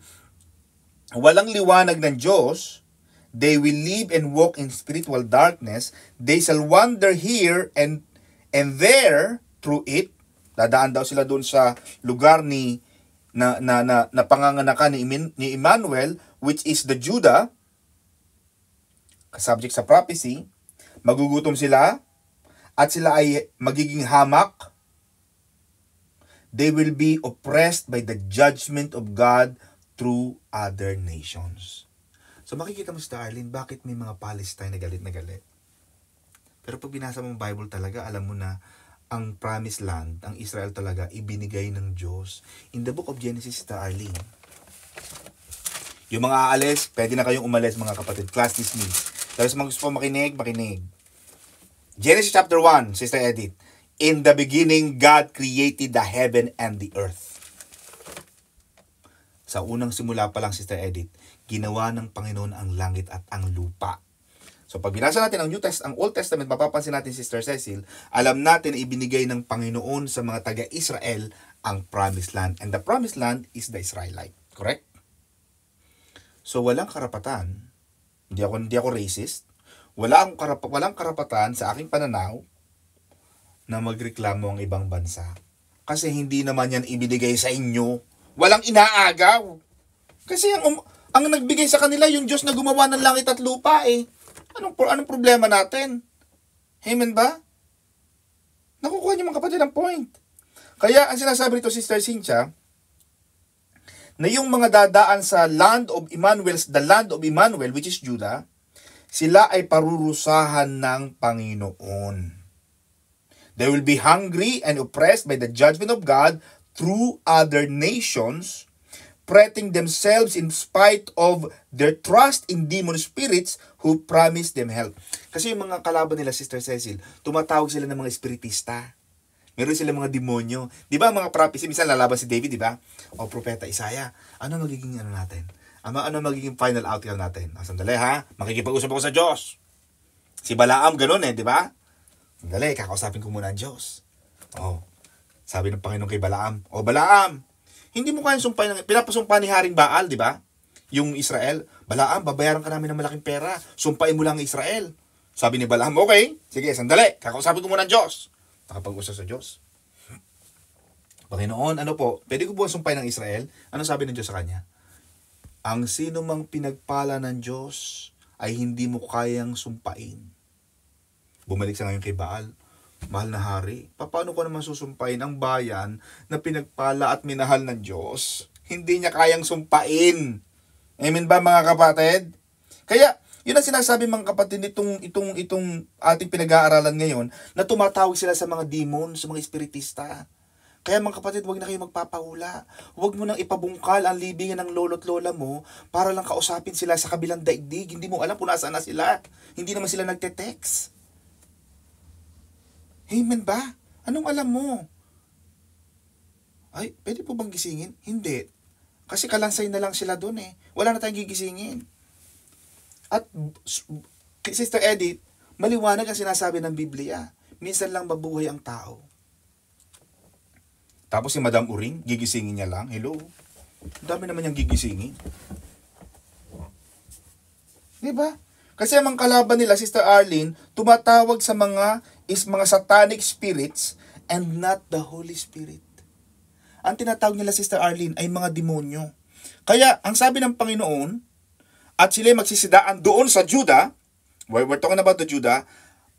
walang liwanag ng Diyos, they will live and walk in spiritual darkness. They shall wander here and there through it. Dadaan daw sila doon sa lugar na panganganakan ni Emmanuel, which is the Judah, subject sa prophecy. Magugutom sila at sila ay magiging hamak. They will be oppressed by the judgment of God through other nations. So makikita mo, Sister Arlene, bakit may mga Palestine na galit na galit? Pero pag binasa mo ang Bible talaga, alam mo na ang promised land, ang Israel talaga, ibinigay ng Diyos. In the book of Genesis, Sister Arlene, yung mga aalis, pwede na kayong umalis mga kapatid. Class dismissed. Pero sa mga gusto po makinig. Genesis chapter 1, Sister Edith. In the beginning, God created the heaven and the earth. Sa unang simula pa lang, Sister Edith, ginawa ng Panginoon ang langit at ang lupa. So pag binasa natin ang Old Testament, mapapansin natin, Sister Cecil, alam natin na ibinigay ng Panginoon sa mga taga-Israel ang promised land. And the promised land is the Israelite. Correct? So walang karapatan, hindi ako racist, walang karapatan sa aking pananaw na magreklamo ang ibang bansa. Kasi hindi naman yan ibinigay sa inyo. Walang inaagaw. Kasi ang nagbigay sa kanila yung Diyos na gumawa ng langit at lupa eh. Anong problema natin? Amen ba? Nakukuha niyo mga kapatid ang point. Kaya ang sinasabi nito, Sister Cynthia, na yung mga dadaan sa land of Emmanuel, the land of Emmanuel, which is Judah, sila ay parurusahan ng Panginoon. They will be hungry and oppressed by the judgment of God through other nations, fretting themselves in spite of their trust in demon spirits who promise them help. Kasi yung mga kalaban nila, Sister Cecil, tumatawag sila ng mga espiritista. Meron sila mga demonyo. Di ba mga prophecy, minsan lalaban si David, di ba? O propeta Isaiah, ano magiging natin? Ano magiging final outcome natin? Sandali ha, makikipag-usap ako sa Diyos. Si Balaam ganun di ba? Sandali, kakausapin ko muna ang Diyos. Sabi ng Panginoon kay Balaam, Balaam, hindi mo kayang sumpay, pinapasumpa ni Haring Baal, di ba? Yung Israel, Balaam, babayaran ka namin ng malaking pera. Sumpain mo lang Israel. Sabi ni Balaam, okay, sige, sandali, kakausapin ko muna ang Diyos. Nakapag-usap sa Diyos. Panginoon, pwede ko buwan sumpay ng Israel? Ano sabi ng Diyos sa kanya? Ang sino mang pinagpala ng Diyos ay hindi mo kayang sumpain. Bumalik sa ngayon kay Baal. Mahal na hari, paano ko naman susumpain ang bayan na pinagpala at minahal ng Diyos? Hindi niya kayang sumpain. Amen ba mga kapatid? Kaya, yun ang sinasabi mga kapatid itong ating pinag-aaralan ngayon na tumatawag sila sa mga demon, sa mga espiritista. Kaya mga kapatid, huwag na kayo magpapahula. Huwag mo nang ipabungkal ang libingan ng lolo't lola mo para lang kausapin sila sa kabilang daigdig. Hindi mo alam kung nasaan na sila. Hindi naman sila nagte-text. Amen ba? Anong alam mo? Ay, pwede po bang gisingin? Hindi. Kasi kalansay na lang sila doon Wala na tayong gigisingin. At Sister Edith, maliwanag ang sinasabi ng Biblia. Minsan lang mabuhay ang tao. Tapos si Madam Uring, gigisingin niya lang. Hello? Ang dami naman niyang gigisingin. Diba? Kasi ang kalaban nila, Sister Arlene, tumatawag sa mga satanic spirits and not the Holy Spirit. Ang tinatawag nila, Sister Arlene, ay mga demonyo. Kaya, ang sabi ng Panginoon, at sila magsisidaan doon sa Judah, we're talking about the Judah,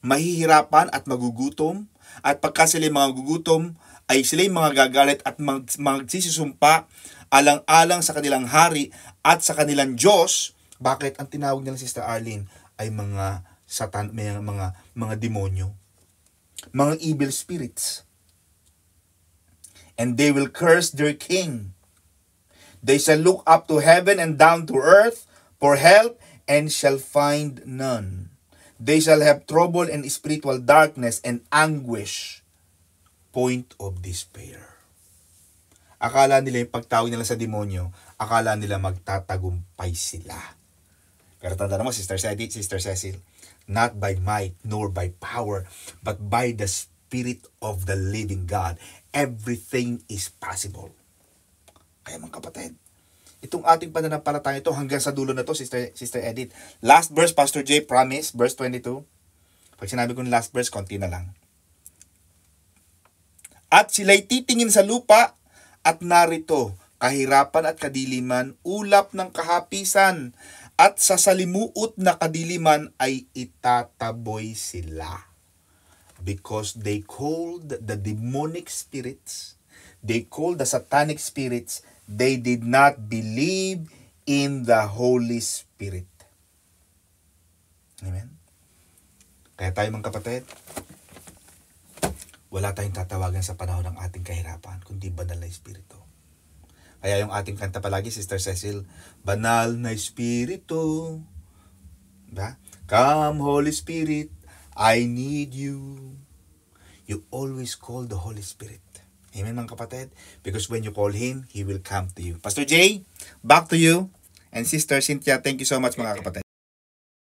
mahihirapan at magugutom, at pagka sila mga gugutom, ay sila mga gagalit at magsisisumpa alang-alang sa kanilang hari at sa kanilang Diyos. Bakit? Ang tinawag nila, Sister Arlene, ay mga demonyo, mga evil spirits. And they will curse their king. They shall look up to heaven and down to earth for help and shall find none. They shall have trouble and spiritual darkness and anguish. Point of despair. Akala nila yung pagtawag nila sa demonyo, akala nila magtatagumpay sila. Pero tanda naman, Sister Cecil, not by might nor by power, but by the Spirit of the living God. Everything is possible. Kaya mga kapatid, itong ating pananampalataya ito hanggang sa dulo na to, Sister Edith. Last verse, Pastor J, promise, verse 22. Pag sinabi ko ng last verse, konti na lang. At sila'y titingin sa lupa, at narito, kahirapan at kadiliman, ulap ng kahapisan, at sa salimuot na kadiliman ay itataboy sila. Because they called the demonic spirits, they called the satanic spirits, they did not believe in the Holy Spirit. Amen? Kaya tayo mga kapatid, wala tayong tatawagan sa panahon ng ating kahirapan, kundi banal na Espiritu. Kaya yung ating kanta palagi, Sister Cecil, banal na Espiritu. Diba? Come Holy Spirit, I need you. You always call the Holy Spirit. Amen mga kapatid? Because when you call Him, He will come to you. Pastor Jay, back to you. And Sister Cynthia, thank you so much mga kapatid.